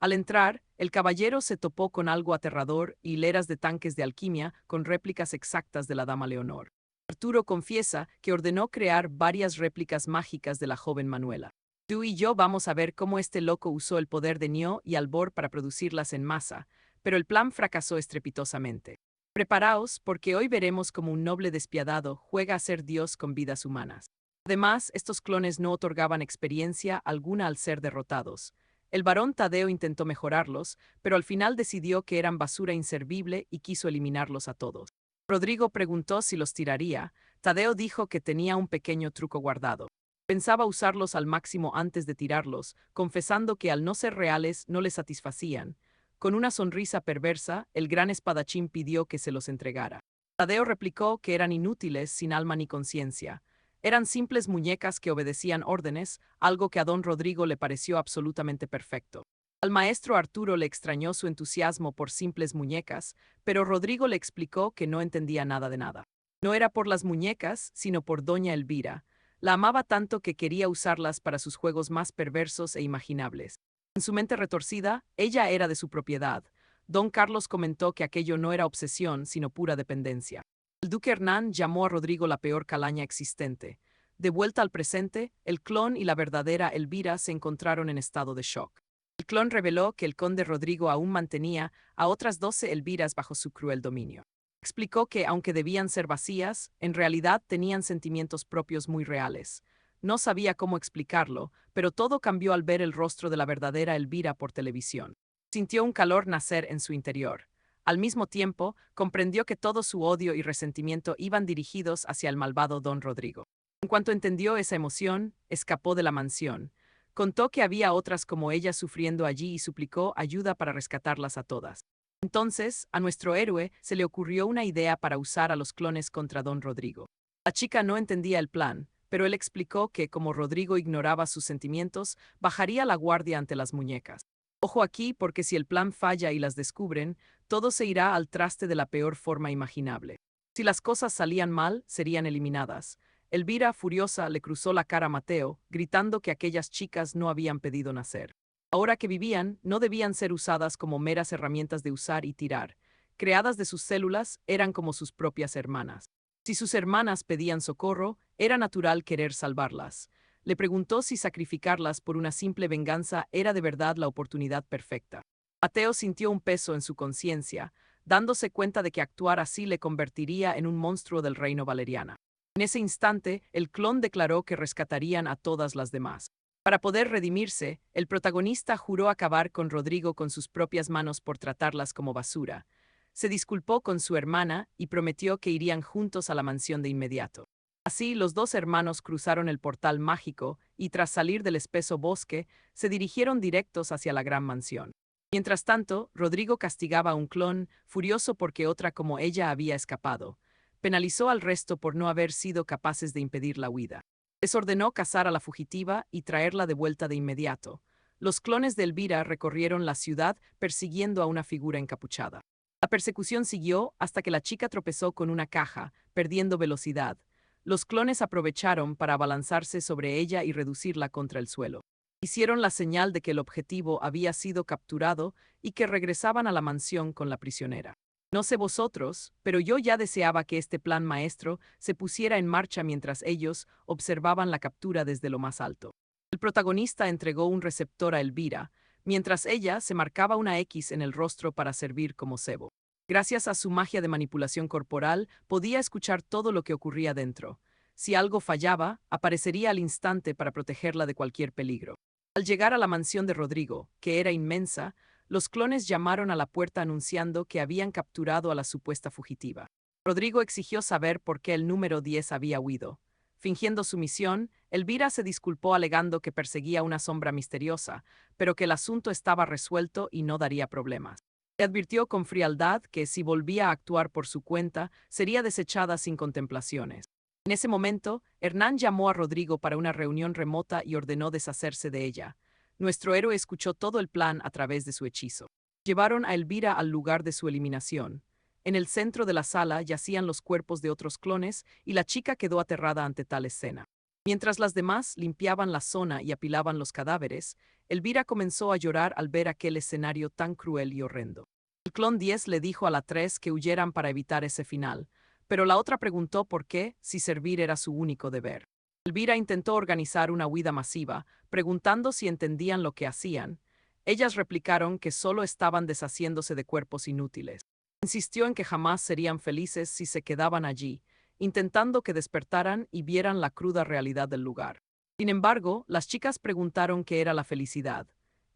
Al entrar, el caballero se topó con algo aterrador y hileras de tanques de alquimia con réplicas exactas de la dama Leonor. Arturo confiesa que ordenó crear varias réplicas mágicas de la joven Manuela. Tú y yo vamos a ver cómo este loco usó el poder de Nioh y Albor para producirlas en masa, pero el plan fracasó estrepitosamente. Preparaos, porque hoy veremos cómo un noble despiadado juega a ser Dios con vidas humanas. Además, estos clones no otorgaban experiencia alguna al ser derrotados. El barón Tadeo intentó mejorarlos, pero al final decidió que eran basura inservible y quiso eliminarlos a todos. Rodrigo preguntó si los tiraría. Tadeo dijo que tenía un pequeño truco guardado. Pensaba usarlos al máximo antes de tirarlos, confesando que al no ser reales no le satisfacían. Con una sonrisa perversa, el gran espadachín pidió que se los entregara. Tadeo replicó que eran inútiles sin alma ni conciencia. Eran simples muñecas que obedecían órdenes, algo que a don Rodrigo le pareció absolutamente perfecto. Al maestro Arturo le extrañó su entusiasmo por simples muñecas, pero Rodrigo le explicó que no entendía nada de nada. No era por las muñecas, sino por doña Elvira. La amaba tanto que quería usarlas para sus juegos más perversos e imaginables. En su mente retorcida, ella era de su propiedad. Don Carlos comentó que aquello no era obsesión, sino pura dependencia. El duque Hernán llamó a Rodrigo la peor calaña existente. De vuelta al presente, el clon y la verdadera Elvira se encontraron en estado de shock. El clon reveló que el conde Rodrigo aún mantenía a otras 12 Elviras bajo su cruel dominio. Explicó que, aunque debían ser vacías, en realidad tenían sentimientos propios muy reales. No sabía cómo explicarlo, pero todo cambió al ver el rostro de la verdadera Elvira por televisión. Sintió un calor nacer en su interior. Al mismo tiempo, comprendió que todo su odio y resentimiento iban dirigidos hacia el malvado don Rodrigo. En cuanto entendió esa emoción, escapó de la mansión. Contó que había otras como ella sufriendo allí y suplicó ayuda para rescatarlas a todas. Entonces, a nuestro héroe se le ocurrió una idea para usar a los clones contra don Rodrigo. La chica no entendía el plan, pero él explicó que, como Rodrigo ignoraba sus sentimientos, bajaría la guardia ante las muñecas. Ojo aquí, porque si el plan falla y las descubren, todo se irá al traste de la peor forma imaginable. Si las cosas salían mal, serían eliminadas. Elvira, furiosa, le cruzó la cara a Mateo, gritando que aquellas chicas no habían pedido nacer. Ahora que vivían, no debían ser usadas como meras herramientas de usar y tirar. Creadas de sus células, eran como sus propias hermanas. Si sus hermanas pedían socorro, era natural querer salvarlas. Le preguntó si sacrificarlas por una simple venganza era de verdad la oportunidad perfecta. Mateo sintió un peso en su conciencia, dándose cuenta de que actuar así le convertiría en un monstruo del reino valeriana. En ese instante, el clon declaró que rescatarían a todas las demás. Para poder redimirse, el protagonista juró acabar con Rodrigo con sus propias manos por tratarlas como basura. Se disculpó con su hermana y prometió que irían juntos a la mansión de inmediato. Así, los dos hermanos cruzaron el portal mágico y, tras salir del espeso bosque, se dirigieron directos hacia la gran mansión. Mientras tanto, Rodrigo castigaba a un clon, furioso porque otra como ella había escapado. Penalizó al resto por no haber sido capaces de impedir la huida. Les ordenó cazar a la fugitiva y traerla de vuelta de inmediato. Los clones de Elvira recorrieron la ciudad persiguiendo a una figura encapuchada. La persecución siguió hasta que la chica tropezó con una caja, perdiendo velocidad. Los clones aprovecharon para abalanzarse sobre ella y reducirla contra el suelo. Hicieron la señal de que el objetivo había sido capturado y que regresaban a la mansión con la prisionera. No sé vosotros, pero yo ya deseaba que este plan maestro se pusiera en marcha mientras ellos observaban la captura desde lo más alto. El protagonista entregó un receptor a Elvira, mientras ella se marcaba una X en el rostro para servir como cebo. Gracias a su magia de manipulación corporal, podía escuchar todo lo que ocurría dentro. Si algo fallaba, aparecería al instante para protegerla de cualquier peligro. Al llegar a la mansión de Rodrigo, que era inmensa, los clones llamaron a la puerta anunciando que habían capturado a la supuesta fugitiva. Rodrigo exigió saber por qué el número 10 había huido. Fingiendo sumisión, Elvira se disculpó alegando que perseguía una sombra misteriosa, pero que el asunto estaba resuelto y no daría problemas. Le advirtió con frialdad que si volvía a actuar por su cuenta, sería desechada sin contemplaciones. En ese momento, Hernán llamó a Rodrigo para una reunión remota y ordenó deshacerse de ella. Nuestro héroe escuchó todo el plan a través de su hechizo. Llevaron a Elvira al lugar de su eliminación. En el centro de la sala yacían los cuerpos de otros clones y la chica quedó aterrada ante tal escena. Mientras las demás limpiaban la zona y apilaban los cadáveres, Elvira comenzó a llorar al ver aquel escenario tan cruel y horrendo. El clon 10 le dijo a la 3 que huyeran para evitar ese final, pero la otra preguntó por qué, si servir era su único deber. Elvira intentó organizar una huida masiva, preguntando si entendían lo que hacían. Ellas replicaron que solo estaban deshaciéndose de cuerpos inútiles. Insistió en que jamás serían felices si se quedaban allí, intentando que despertaran y vieran la cruda realidad del lugar. Sin embargo, las chicas preguntaron qué era la felicidad.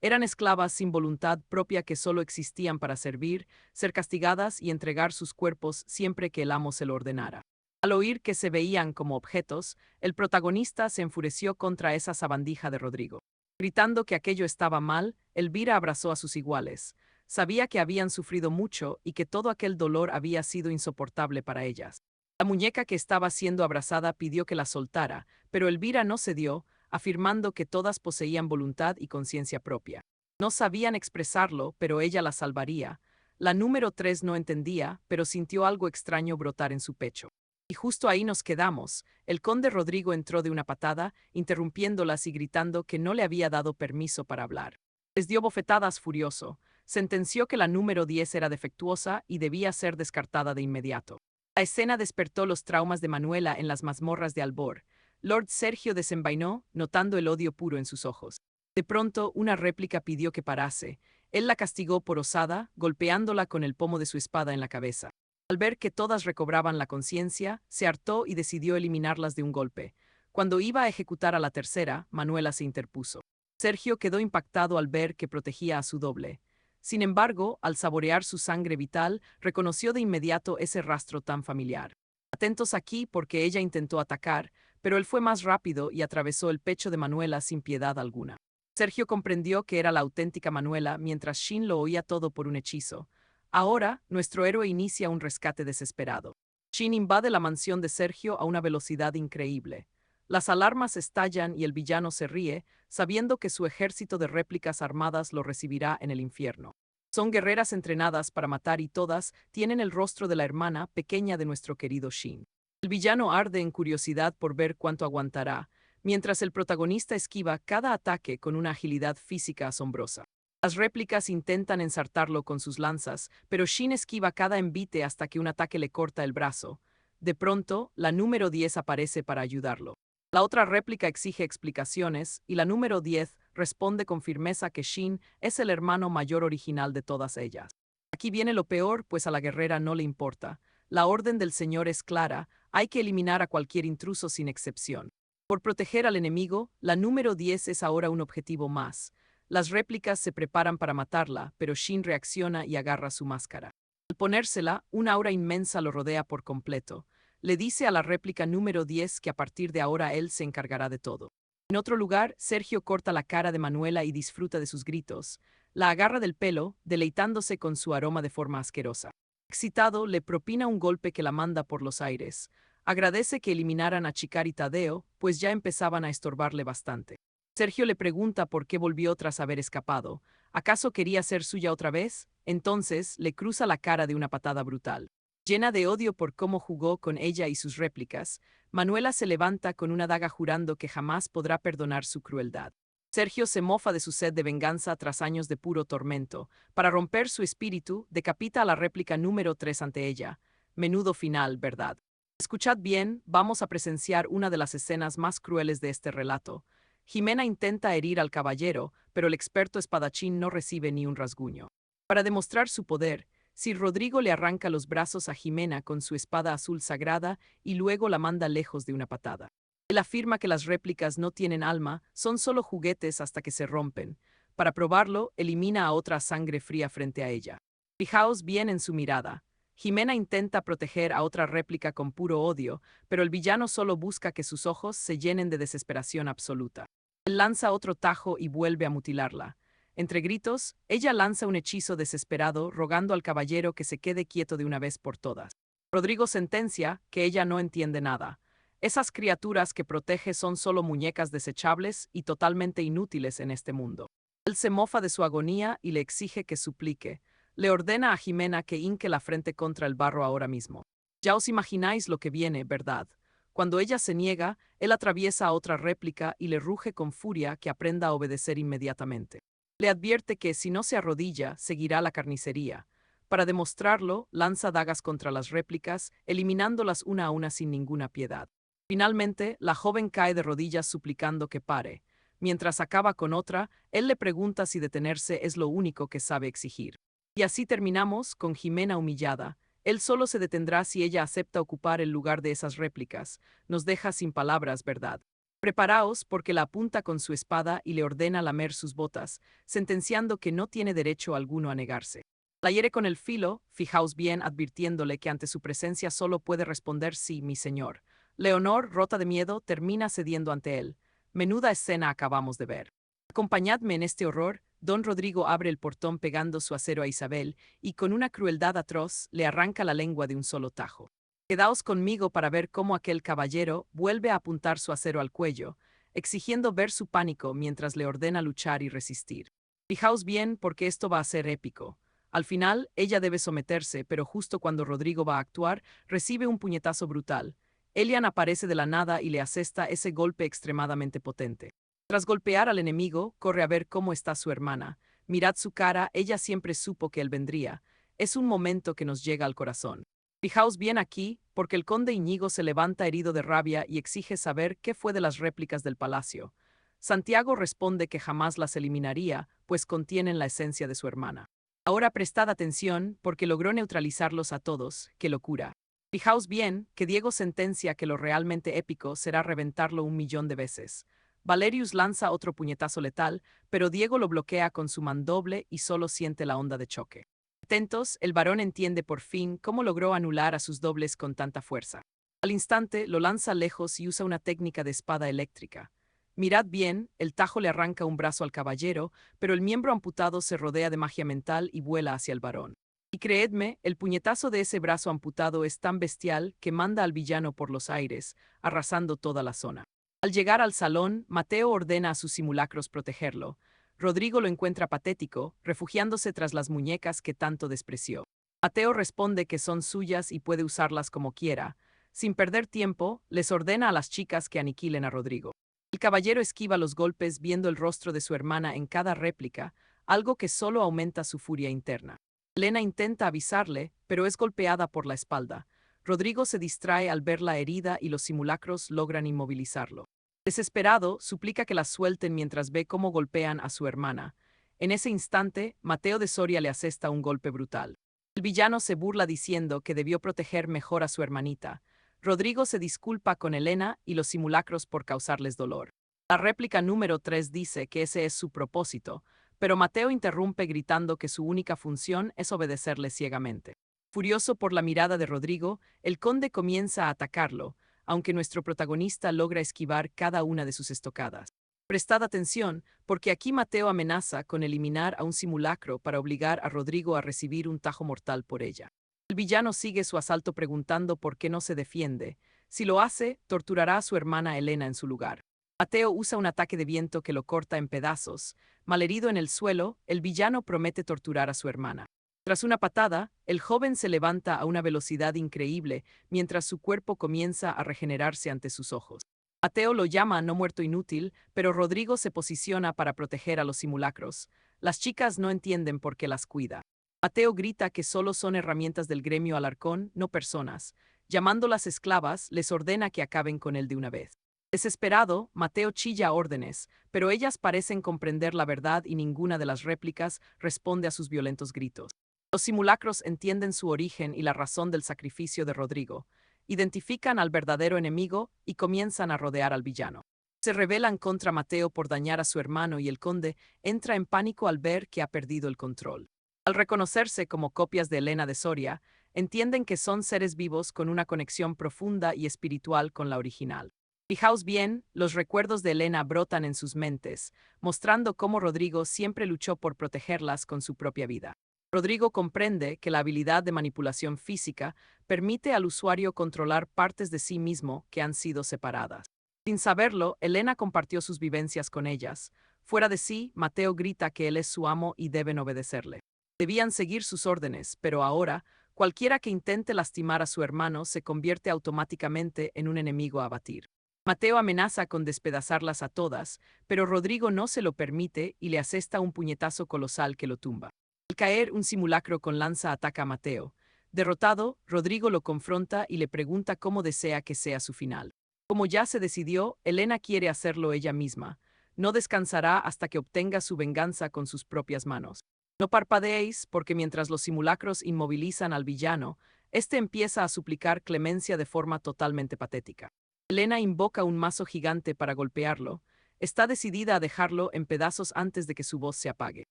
Eran esclavas sin voluntad propia que solo existían para servir, ser castigadas y entregar sus cuerpos siempre que el amo se lo ordenara. Al oír que se veían como objetos, el protagonista se enfureció contra esa sabandija de Rodrigo. Gritando que aquello estaba mal, Elvira abrazó a sus iguales. Sabía que habían sufrido mucho y que todo aquel dolor había sido insoportable para ellas. La muñeca que estaba siendo abrazada pidió que la soltara, pero Elvira no cedió, afirmando que todas poseían voluntad y conciencia propia. No sabían expresarlo, pero ella la salvaría. La número 3 no entendía, pero sintió algo extraño brotar en su pecho. Y justo ahí nos quedamos. El conde Rodrigo entró de una patada, interrumpiéndolas y gritando que no le había dado permiso para hablar. Les dio bofetadas furioso. Sentenció que la número 10 era defectuosa y debía ser descartada de inmediato. La escena despertó los traumas de Manuela en las mazmorras de Albor. Lord Sergio desenvainó, notando el odio puro en sus ojos. De pronto, una réplica pidió que parase. Él la castigó por osada, golpeándola con el pomo de su espada en la cabeza. Al ver que todas recobraban la conciencia, se hartó y decidió eliminarlas de un golpe. Cuando iba a ejecutar a la tercera, Manuela se interpuso. Sergio quedó impactado al ver que protegía a su doble. Sin embargo, al saborear su sangre vital, reconoció de inmediato ese rastro tan familiar. Atentos aquí porque ella intentó atacar, pero él fue más rápido y atravesó el pecho de Manuela sin piedad alguna. Sergio comprendió que era la auténtica Manuela mientras Shin lo oía todo por un hechizo. Ahora, nuestro héroe inicia un rescate desesperado. Shin invade la mansión de Sergio a una velocidad increíble. Las alarmas estallan y el villano se ríe, sabiendo que su ejército de réplicas armadas lo recibirá en el infierno. Son guerreras entrenadas para matar y todas tienen el rostro de la hermana pequeña de nuestro querido Shin. El villano arde en curiosidad por ver cuánto aguantará, mientras el protagonista esquiva cada ataque con una agilidad física asombrosa. Las réplicas intentan ensartarlo con sus lanzas, pero Shin esquiva cada envite hasta que un ataque le corta el brazo. De pronto, la número 10 aparece para ayudarlo. La otra réplica exige explicaciones, y la número 10 responde con firmeza que Shin es el hermano mayor original de todas ellas. Aquí viene lo peor, pues a la guerrera no le importa. La orden del Señor es clara, hay que eliminar a cualquier intruso sin excepción. Por proteger al enemigo, la número 10 es ahora un objetivo más. Las réplicas se preparan para matarla, pero Shin reacciona y agarra su máscara. Al ponérsela, una aura inmensa lo rodea por completo. Le dice a la réplica número 10 que a partir de ahora él se encargará de todo. En otro lugar, Sergio corta la cara de Manuela y disfruta de sus gritos. La agarra del pelo, deleitándose con su aroma de forma asquerosa. Excitado, le propina un golpe que la manda por los aires. Agradece que eliminaran a Chikar y Tadeo, pues ya empezaban a estorbarle bastante. Sergio le pregunta por qué volvió tras haber escapado. ¿Acaso quería ser suya otra vez? Entonces, le cruza la cara de una patada brutal. Llena de odio por cómo jugó con ella y sus réplicas, Manuela se levanta con una daga jurando que jamás podrá perdonar su crueldad. Sergio se mofa de su sed de venganza tras años de puro tormento. Para romper su espíritu, decapita a la réplica número 3 ante ella. Menudo final, ¿verdad? Escuchad bien, vamos a presenciar una de las escenas más crueles de este relato. Jimena intenta herir al caballero, pero el experto espadachín no recibe ni un rasguño. Para demostrar su poder, Sir Rodrigo le arranca los brazos a Jimena con su espada azul sagrada y luego la manda lejos de una patada. Él afirma que las réplicas no tienen alma, son solo juguetes hasta que se rompen. Para probarlo, elimina a otra sangre fría frente a ella. Fijaos bien en su mirada. Jimena intenta proteger a otra réplica con puro odio, pero el villano solo busca que sus ojos se llenen de desesperación absoluta. Él lanza otro tajo y vuelve a mutilarla. Entre gritos, ella lanza un hechizo desesperado, rogando al caballero que se quede quieto de una vez por todas. Rodrigo sentencia que ella no entiende nada. Esas criaturas que protege son solo muñecas desechables y totalmente inútiles en este mundo. Él se mofa de su agonía y le exige que suplique. Le ordena a Jimena que hinque la frente contra el barro ahora mismo. Ya os imagináis lo que viene, ¿verdad? Cuando ella se niega, él atraviesa a otra réplica y le ruge con furia que aprenda a obedecer inmediatamente. Le advierte que si no se arrodilla, seguirá la carnicería. Para demostrarlo, lanza dagas contra las réplicas, eliminándolas una a una sin ninguna piedad. Finalmente, la joven cae de rodillas suplicando que pare. Mientras acaba con otra, él le pregunta si detenerse es lo único que sabe exigir. Y así terminamos, con Jimena humillada. Él solo se detendrá si ella acepta ocupar el lugar de esas réplicas. Nos deja sin palabras, ¿verdad? Preparaos, porque la apunta con su espada y le ordena lamer sus botas, sentenciando que no tiene derecho alguno a negarse. La hiere con el filo, fijaos bien, advirtiéndole que ante su presencia solo puede responder sí, mi señor. Leonor, rota de miedo, termina cediendo ante él. Menuda escena acabamos de ver. Acompañadme en este horror. Don Rodrigo abre el portón pegando su acero a Isabel y con una crueldad atroz le arranca la lengua de un solo tajo. Quedaos conmigo para ver cómo aquel caballero vuelve a apuntar su acero al cuello, exigiendo ver su pánico mientras le ordena luchar y resistir. Fijaos bien porque esto va a ser épico. Al final, ella debe someterse, pero justo cuando Rodrigo va a actuar, recibe un puñetazo brutal. Elian aparece de la nada y le asesta ese golpe extremadamente potente. Tras golpear al enemigo, corre a ver cómo está su hermana. Mirad su cara, ella siempre supo que él vendría. Es un momento que nos llega al corazón. Fijaos bien aquí, porque el conde Íñigo se levanta herido de rabia y exige saber qué fue de las réplicas del palacio. Santiago responde que jamás las eliminaría, pues contienen la esencia de su hermana. Ahora prestad atención, porque logró neutralizarlos a todos. ¡Qué locura! Fijaos bien, que Diego sentencia que lo realmente épico será reventarlo 1.000.000 de veces. Valerius lanza otro puñetazo letal, pero Diego lo bloquea con su mandoble y solo siente la onda de choque. Atentos, el varón entiende por fin cómo logró anular a sus dobles con tanta fuerza. Al instante, lo lanza lejos y usa una técnica de espada eléctrica. Mirad bien, el tajo le arranca un brazo al caballero, pero el miembro amputado se rodea de magia mental y vuela hacia el varón. Y creedme, el puñetazo de ese brazo amputado es tan bestial que manda al villano por los aires, arrasando toda la zona. Al llegar al salón, Mateo ordena a sus simulacros protegerlo. Rodrigo lo encuentra patético, refugiándose tras las muñecas que tanto despreció. Mateo responde que son suyas y puede usarlas como quiera. Sin perder tiempo, les ordena a las chicas que aniquilen a Rodrigo. El caballero esquiva los golpes viendo el rostro de su hermana en cada réplica, algo que solo aumenta su furia interna. Elena intenta avisarle, pero es golpeada por la espalda. Rodrigo se distrae al ver la herida y los simulacros logran inmovilizarlo. Desesperado, suplica que la suelten mientras ve cómo golpean a su hermana. En ese instante, Mateo de Soria le asesta un golpe brutal. El villano se burla diciendo que debió proteger mejor a su hermanita. Rodrigo se disculpa con Elena y los simulacros por causarles dolor. La réplica número 3 dice que ese es su propósito, pero Mateo interrumpe gritando que su única función es obedecerle ciegamente. Furioso por la mirada de Rodrigo, el conde comienza a atacarlo, aunque nuestro protagonista logra esquivar cada una de sus estocadas. Prestad atención, porque aquí Mateo amenaza con eliminar a un simulacro para obligar a Rodrigo a recibir un tajo mortal por ella. El villano sigue su asalto preguntando por qué no se defiende. Si lo hace, torturará a su hermana Elena en su lugar. Mateo usa un ataque de viento que lo corta en pedazos. Malherido en el suelo, el villano promete torturar a su hermana. Tras una patada, el joven se levanta a una velocidad increíble mientras su cuerpo comienza a regenerarse ante sus ojos. Mateo lo llama no muerto inútil, pero Rodrigo se posiciona para proteger a los simulacros. Las chicas no entienden por qué las cuida. Mateo grita que solo son herramientas del gremio Alarcón, no personas. Llamándolas esclavas, les ordena que acaben con él de una vez. Desesperado, Mateo chilla órdenes, pero ellas parecen comprender la verdad y ninguna de las réplicas responde a sus violentos gritos. Los simulacros entienden su origen y la razón del sacrificio de Rodrigo, identifican al verdadero enemigo y comienzan a rodear al villano. Se rebelan contra Mateo por dañar a su hermano y el conde entra en pánico al ver que ha perdido el control. Al reconocerse como copias de Elena de Soria, entienden que son seres vivos con una conexión profunda y espiritual con la original. Fijaos bien, los recuerdos de Elena brotan en sus mentes, mostrando cómo Rodrigo siempre luchó por protegerlas con su propia vida. Rodrigo comprende que la habilidad de manipulación física permite al usuario controlar partes de sí mismo que han sido separadas. Sin saberlo, Elena compartió sus vivencias con ellas. Fuera de sí, Mateo grita que él es su amo y deben obedecerle. Debían seguir sus órdenes, pero ahora, Cualquiera que intente lastimar a su hermano se convierte automáticamente en un enemigo a abatir. Mateo amenaza con despedazarlas a todas, pero Rodrigo no se lo permite y le asesta un puñetazo colosal que lo tumba. Al caer, un simulacro con lanza ataca a Mateo. Derrotado, Rodrigo lo confronta y le pregunta cómo desea que sea su final. Como ya se decidió, Elena quiere hacerlo ella misma. No descansará hasta que obtenga su venganza con sus propias manos. No parpadeéis, porque mientras los simulacros inmovilizan al villano, este empieza a suplicar clemencia de forma totalmente patética. Elena invoca un mazo gigante para golpearlo. Está decidida a dejarlo en pedazos antes de que su voz se apague.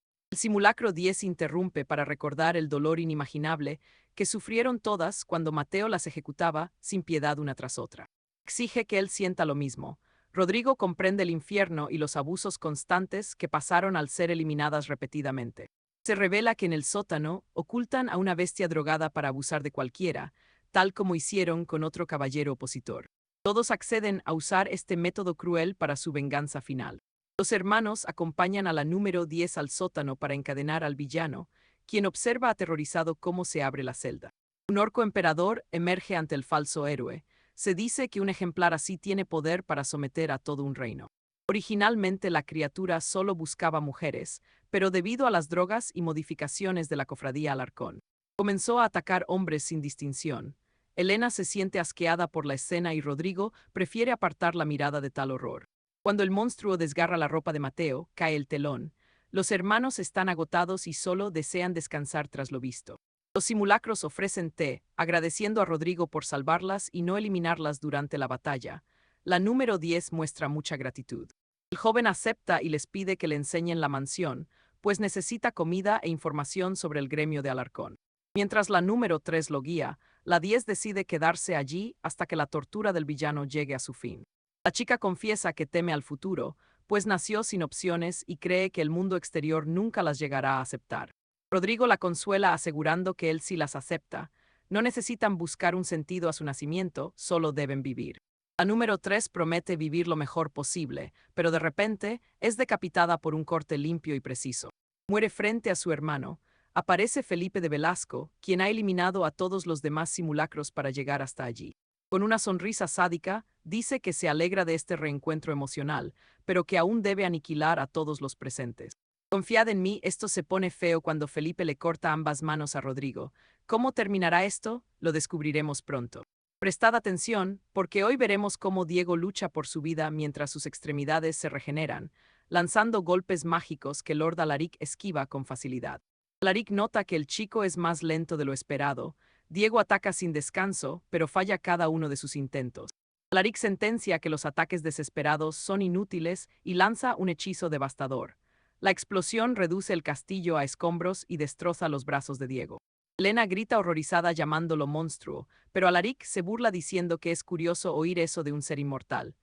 El simulacro 10 interrumpe para recordar el dolor inimaginable que sufrieron todas cuando Mateo las ejecutaba sin piedad una tras otra. Exige que él sienta lo mismo. Rodrigo comprende el infierno y los abusos constantes que pasaron al ser eliminadas repetidamente. Se revela que en el sótano ocultan a una bestia drogada para abusar de cualquiera, tal como hicieron con otro caballero opositor. Todos acceden a usar este método cruel para su venganza final. Los hermanos acompañan a la número 10 al sótano para encadenar al villano, quien observa aterrorizado cómo se abre la celda. Un orco emperador emerge ante el falso héroe. Se dice que un ejemplar así tiene poder para someter a todo un reino. Originalmente la criatura solo buscaba mujeres, pero debido a las drogas y modificaciones de la cofradía Alarcón, comenzó a atacar hombres sin distinción. Elena se siente asqueada por la escena y Rodrigo prefiere apartar la mirada de tal horror. Cuando el monstruo desgarra la ropa de Mateo, cae el telón. Los hermanos están agotados y solo desean descansar tras lo visto. Los simulacros ofrecen té, agradeciendo a Rodrigo por salvarlas y no eliminarlas durante la batalla. La número 10 muestra mucha gratitud. El joven acepta y les pide que le enseñen la mansión, pues necesita comida e información sobre el gremio de Alarcón. Mientras la número 3 lo guía, la 10 decide quedarse allí hasta que la tortura del villano llegue a su fin. La chica confiesa que teme al futuro, pues nació sin opciones y cree que el mundo exterior nunca las llegará a aceptar. Rodrigo la consuela asegurando que él sí las acepta. No necesitan buscar un sentido a su nacimiento, solo deben vivir. La número 3 promete vivir lo mejor posible, pero de repente es decapitada por un corte limpio y preciso. Muere frente a su hermano. Aparece Felipe de Velasco, quien ha eliminado a todos los demás simulacros para llegar hasta allí. Con una sonrisa sádica, dice que se alegra de este reencuentro emocional, pero que aún debe aniquilar a todos los presentes. Confiad en mí, esto se pone feo cuando Felipe le corta ambas manos a Rodrigo. ¿Cómo terminará esto? Lo descubriremos pronto. Prestad atención, porque hoy veremos cómo Diego lucha por su vida mientras sus extremidades se regeneran, lanzando golpes mágicos que Lord Alaric esquiva con facilidad. Alaric nota que el chico es más lento de lo esperado. Diego ataca sin descanso, pero falla cada uno de sus intentos. Alaric sentencia que los ataques desesperados son inútiles y lanza un hechizo devastador. La explosión reduce el castillo a escombros y destroza los brazos de Diego. Elena grita horrorizada llamándolo monstruo, pero Alaric se burla diciendo que es curioso oír eso de un ser inmortal.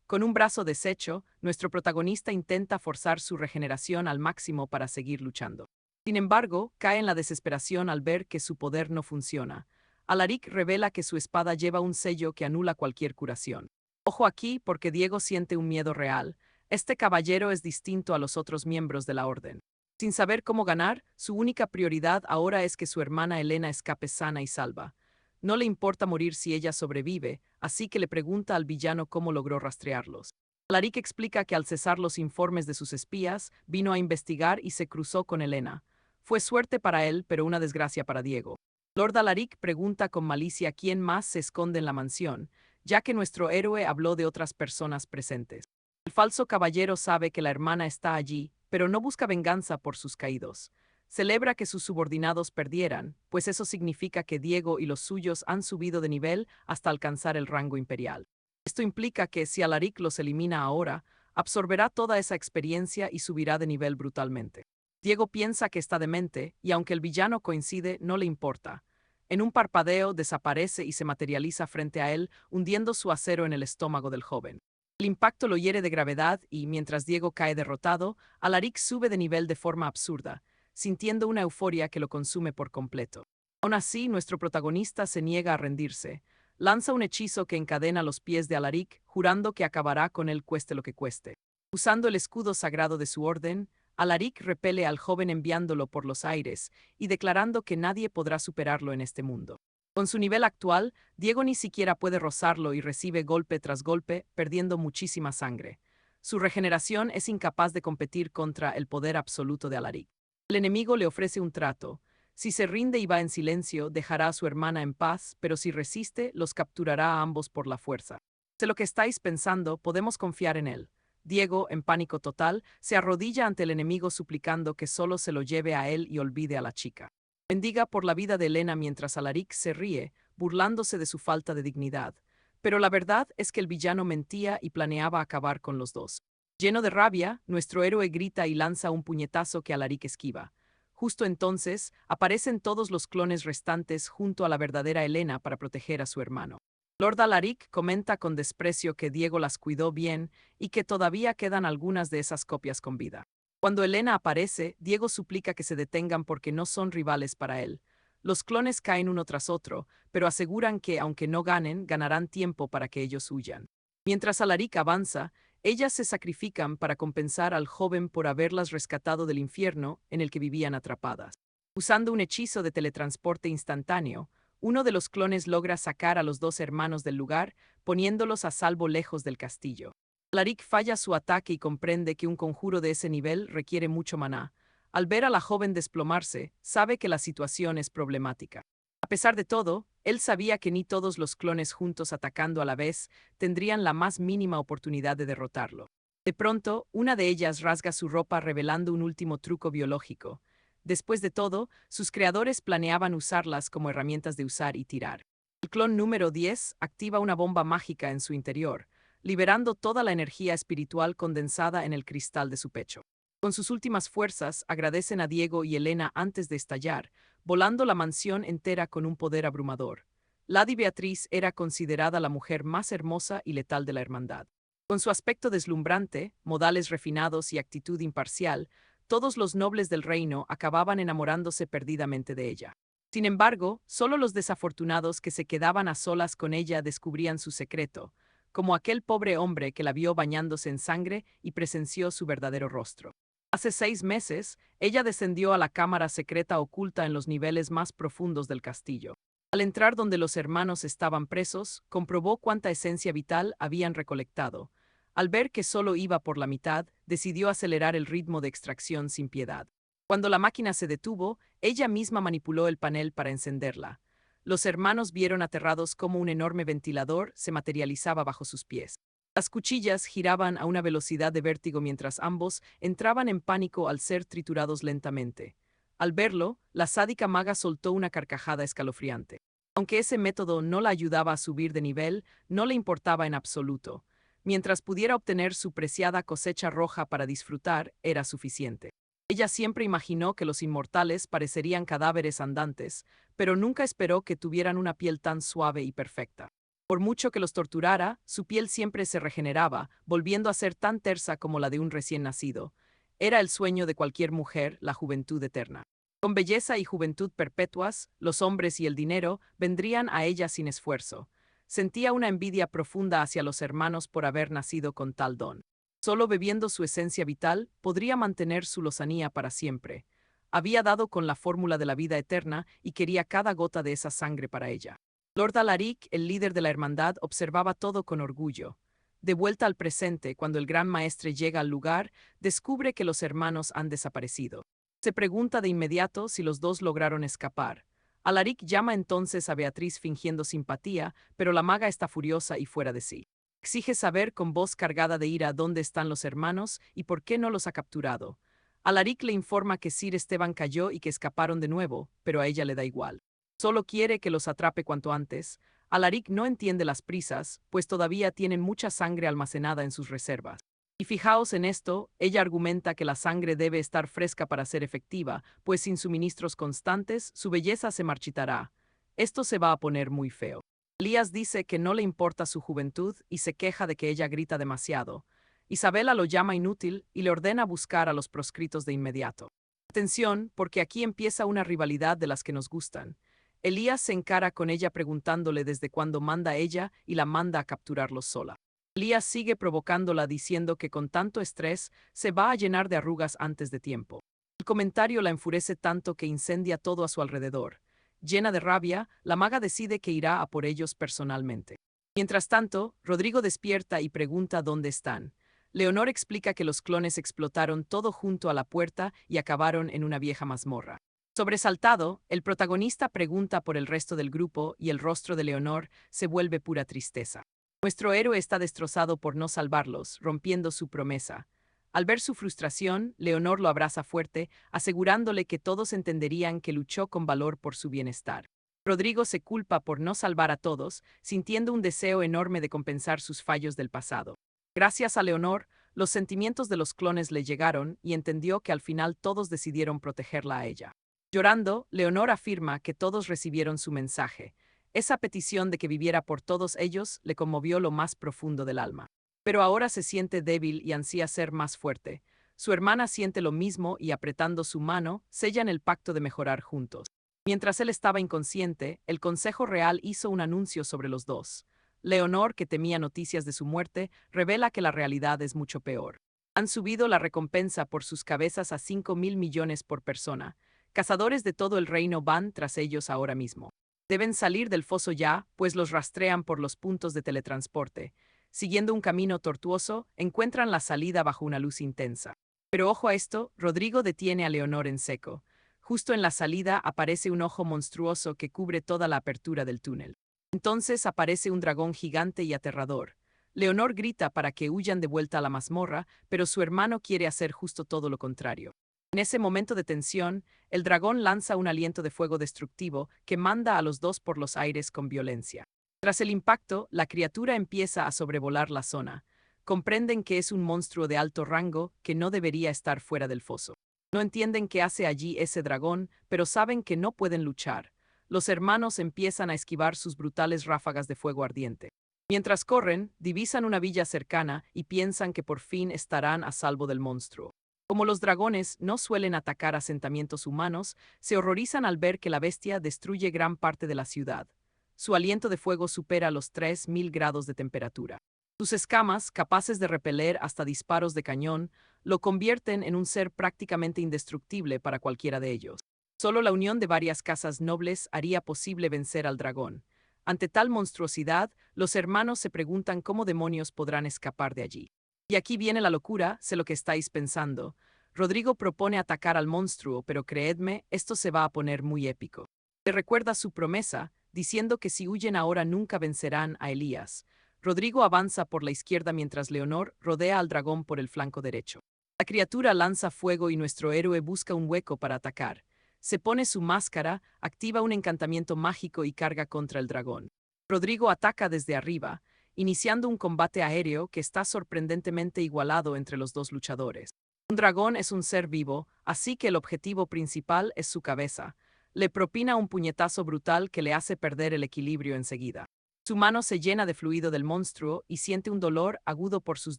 Con un brazo deshecho, nuestro protagonista intenta forzar su regeneración al máximo para seguir luchando. Sin embargo, cae en la desesperación al ver que su poder no funciona. Alaric revela que su espada lleva un sello que anula cualquier curación. Ojo aquí porque Diego siente un miedo real. Este caballero es distinto a los otros miembros de la orden. Sin saber cómo ganar, su única prioridad ahora es que su hermana Elena escape sana y salva. No le importa morir si ella sobrevive, así que le pregunta al villano cómo logró rastrearlos. Alaric explica que al cesar los informes de sus espías, vino a investigar y se cruzó con Elena. Fue suerte para él, pero una desgracia para Diego. Lord Alaric pregunta con malicia quién más se esconde en la mansión, ya que nuestro héroe habló de otras personas presentes. El falso caballero sabe que la hermana está allí, pero no busca venganza por sus caídos. Celebra que sus subordinados perdieran, pues eso significa que Diego y los suyos han subido de nivel hasta alcanzar el rango imperial. Esto implica que si Alaric los elimina ahora, absorberá toda esa experiencia y subirá de nivel brutalmente. Diego piensa que está demente, y aunque el villano coincide, no le importa. En un parpadeo desaparece y se materializa frente a él, hundiendo su acero en el estómago del joven. El impacto lo hiere de gravedad y, mientras Diego cae derrotado, Alaric sube de nivel de forma absurda, sintiendo una euforia que lo consume por completo. Aún así, nuestro protagonista se niega a rendirse. Lanza un hechizo que encadena los pies de Alaric, jurando que acabará con él cueste lo que cueste. Usando el escudo sagrado de su orden, Alaric repele al joven enviándolo por los aires y declarando que nadie podrá superarlo en este mundo. Con su nivel actual, Diego ni siquiera puede rozarlo y recibe golpe tras golpe, perdiendo muchísima sangre. Su regeneración es incapaz de competir contra el poder absoluto de Alaric. El enemigo le ofrece un trato. Si se rinde y va en silencio, dejará a su hermana en paz, pero si resiste, los capturará a ambos por la fuerza. Sé lo que estáis pensando, podemos confiar en él. Diego, en pánico total, se arrodilla ante el enemigo suplicando que solo se lo lleve a él y olvide a la chica. Bendiga por la vida de Elena mientras Alaric se ríe, burlándose de su falta de dignidad. Pero la verdad es que el villano mentía y planeaba acabar con los dos. Lleno de rabia, nuestro héroe grita y lanza un puñetazo que Alaric esquiva. Justo entonces, aparecen todos los clones restantes junto a la verdadera Elena para proteger a su hermano. Lord Alaric comenta con desprecio que Diego las cuidó bien y que todavía quedan algunas de esas copias con vida. Cuando Elena aparece, Diego suplica que se detengan porque no son rivales para él. Los clones caen uno tras otro, pero aseguran que, aunque no ganen, ganarán tiempo para que ellos huyan. Mientras Alaric avanza, ellas se sacrifican para compensar al joven por haberlas rescatado del infierno en el que vivían atrapadas. Usando un hechizo de teletransporte instantáneo, uno de los clones logra sacar a los dos hermanos del lugar, poniéndolos a salvo lejos del castillo. Alaric falla su ataque y comprende que un conjuro de ese nivel requiere mucho maná. Al ver a la joven desplomarse, sabe que la situación es problemática. A pesar de todo, él sabía que ni todos los clones juntos atacando a la vez tendrían la más mínima oportunidad de derrotarlo. De pronto, una de ellas rasga su ropa revelando un último truco biológico. Después de todo, sus creadores planeaban usarlas como herramientas de usar y tirar. El clon número 10 activa una bomba mágica en su interior, liberando toda la energía espiritual condensada en el cristal de su pecho. Con sus últimas fuerzas, agradecen a Diego y Elena antes de estallar, volando la mansión entera con un poder abrumador. Lady Beatriz era considerada la mujer más hermosa y letal de la hermandad. Con su aspecto deslumbrante, modales refinados y actitud imparcial, todos los nobles del reino acababan enamorándose perdidamente de ella. Sin embargo, solo los desafortunados que se quedaban a solas con ella descubrían su secreto, como aquel pobre hombre que la vio bañándose en sangre y presenció su verdadero rostro. Hace 6 meses, ella descendió a la cámara secreta oculta en los niveles más profundos del castillo. Al entrar donde los hermanos estaban presos, comprobó cuánta esencia vital habían recolectado. Al ver que solo iba por la mitad, decidió acelerar el ritmo de extracción sin piedad. Cuando la máquina se detuvo, ella misma manipuló el panel para encenderla. Los hermanos vieron aterrados cómo un enorme ventilador se materializaba bajo sus pies. Las cuchillas giraban a una velocidad de vértigo mientras ambos entraban en pánico al ser triturados lentamente. Al verlo, la sádica maga soltó una carcajada escalofriante. Aunque ese método no la ayudaba a subir de nivel, no le importaba en absoluto. Mientras pudiera obtener su preciada cosecha roja para disfrutar, era suficiente. Ella siempre imaginó que los inmortales parecerían cadáveres andantes, pero nunca esperó que tuvieran una piel tan suave y perfecta. Por mucho que los torturara, su piel siempre se regeneraba, volviendo a ser tan tersa como la de un recién nacido. Era el sueño de cualquier mujer, la juventud eterna. Con belleza y juventud perpetuas, los hombres y el dinero vendrían a ella sin esfuerzo. Sentía una envidia profunda hacia los hermanos por haber nacido con tal don. Solo bebiendo su esencia vital, podría mantener su lozanía para siempre. Había dado con la fórmula de la vida eterna y quería cada gota de esa sangre para ella. Lord Alaric, el líder de la hermandad, observaba todo con orgullo. De vuelta al presente, cuando el gran maestre llega al lugar, descubre que los hermanos han desaparecido. Se pregunta de inmediato si los dos lograron escapar. Alaric llama entonces a Beatriz fingiendo simpatía, pero la maga está furiosa y fuera de sí. Exige saber con voz cargada de ira dónde están los hermanos y por qué no los ha capturado. Alaric le informa que Sir Esteban cayó y que escaparon de nuevo, pero a ella le da igual. Solo quiere que los atrape cuanto antes. Alaric no entiende las prisas, pues todavía tienen mucha sangre almacenada en sus reservas. Y fijaos en esto, ella argumenta que la sangre debe estar fresca para ser efectiva, pues sin suministros constantes, su belleza se marchitará. Esto se va a poner muy feo. Elías dice que no le importa su juventud y se queja de que ella grita demasiado. Isabela lo llama inútil y le ordena buscar a los proscritos de inmediato. Atención, porque aquí empieza una rivalidad de las que nos gustan. Elías se encara con ella preguntándole desde cuándo manda ella y la manda a capturarlos sola. Elías sigue provocándola diciendo que con tanto estrés se va a llenar de arrugas antes de tiempo. El comentario la enfurece tanto que incendia todo a su alrededor. Llena de rabia, la maga decide que irá a por ellos personalmente. Mientras tanto, Rodrigo despierta y pregunta dónde están. Leonor explica que los clones explotaron todo junto a la puerta y acabaron en una vieja mazmorra. Sobresaltado, el protagonista pregunta por el resto del grupo y el rostro de Leonor se vuelve pura tristeza. Nuestro héroe está destrozado por no salvarlos, rompiendo su promesa. Al ver su frustración, Leonor lo abraza fuerte, asegurándole que todos entenderían que luchó con valor por su bienestar. Rodrigo se culpa por no salvar a todos, sintiendo un deseo enorme de compensar sus fallos del pasado. Gracias a Leonor, los sentimientos de los clones le llegaron y entendió que al final todos decidieron protegerla a ella. Llorando, Leonor afirma que todos recibieron su mensaje. Esa petición de que viviera por todos ellos le conmovió lo más profundo del alma. Pero ahora se siente débil y ansía ser más fuerte. Su hermana siente lo mismo y apretando su mano, sellan el pacto de mejorar juntos. Mientras él estaba inconsciente, el Consejo Real hizo un anuncio sobre los dos. Leonor, que temía noticias de su muerte, revela que la realidad es mucho peor. Han subido la recompensa por sus cabezas a 5.000 millones por persona. Cazadores de todo el reino van tras ellos ahora mismo. Deben salir del foso ya, pues los rastrean por los puntos de teletransporte. Siguiendo un camino tortuoso, encuentran la salida bajo una luz intensa. Pero ojo a esto, Rodrigo detiene a Leonor en seco. Justo en la salida aparece un ojo monstruoso que cubre toda la apertura del túnel. Entonces aparece un dragón gigante y aterrador. Leonor grita para que huyan de vuelta a la mazmorra, pero su hermano quiere hacer justo todo lo contrario. En ese momento de tensión, el dragón lanza un aliento de fuego destructivo que manda a los dos por los aires con violencia. Tras el impacto, la criatura empieza a sobrevolar la zona. Comprenden que es un monstruo de alto rango que no debería estar fuera del foso. No entienden qué hace allí ese dragón, pero saben que no pueden luchar. Los hermanos empiezan a esquivar sus brutales ráfagas de fuego ardiente. Mientras corren, divisan una villa cercana y piensan que por fin estarán a salvo del monstruo. Como los dragones no suelen atacar asentamientos humanos, se horrorizan al ver que la bestia destruye gran parte de la ciudad. Su aliento de fuego supera los 3.000 grados de temperatura. Sus escamas, capaces de repeler hasta disparos de cañón, lo convierten en un ser prácticamente indestructible para cualquiera de ellos. Solo la unión de varias casas nobles haría posible vencer al dragón. Ante tal monstruosidad, los hermanos se preguntan cómo demonios podrán escapar de allí. Y aquí viene la locura, sé lo que estáis pensando. Rodrigo propone atacar al monstruo, pero creedme, esto se va a poner muy épico. Le recuerda su promesa, diciendo que si huyen ahora nunca vencerán a Elías. Rodrigo avanza por la izquierda mientras Leonor rodea al dragón por el flanco derecho. La criatura lanza fuego y nuestro héroe busca un hueco para atacar. Se pone su máscara, activa un encantamiento mágico y carga contra el dragón. Rodrigo ataca desde arriba, iniciando un combate aéreo que está sorprendentemente igualado entre los dos luchadores. Un dragón es un ser vivo, así que el objetivo principal es su cabeza. Le propina un puñetazo brutal que le hace perder el equilibrio enseguida. Su mano se llena de fluido del monstruo y siente un dolor agudo por sus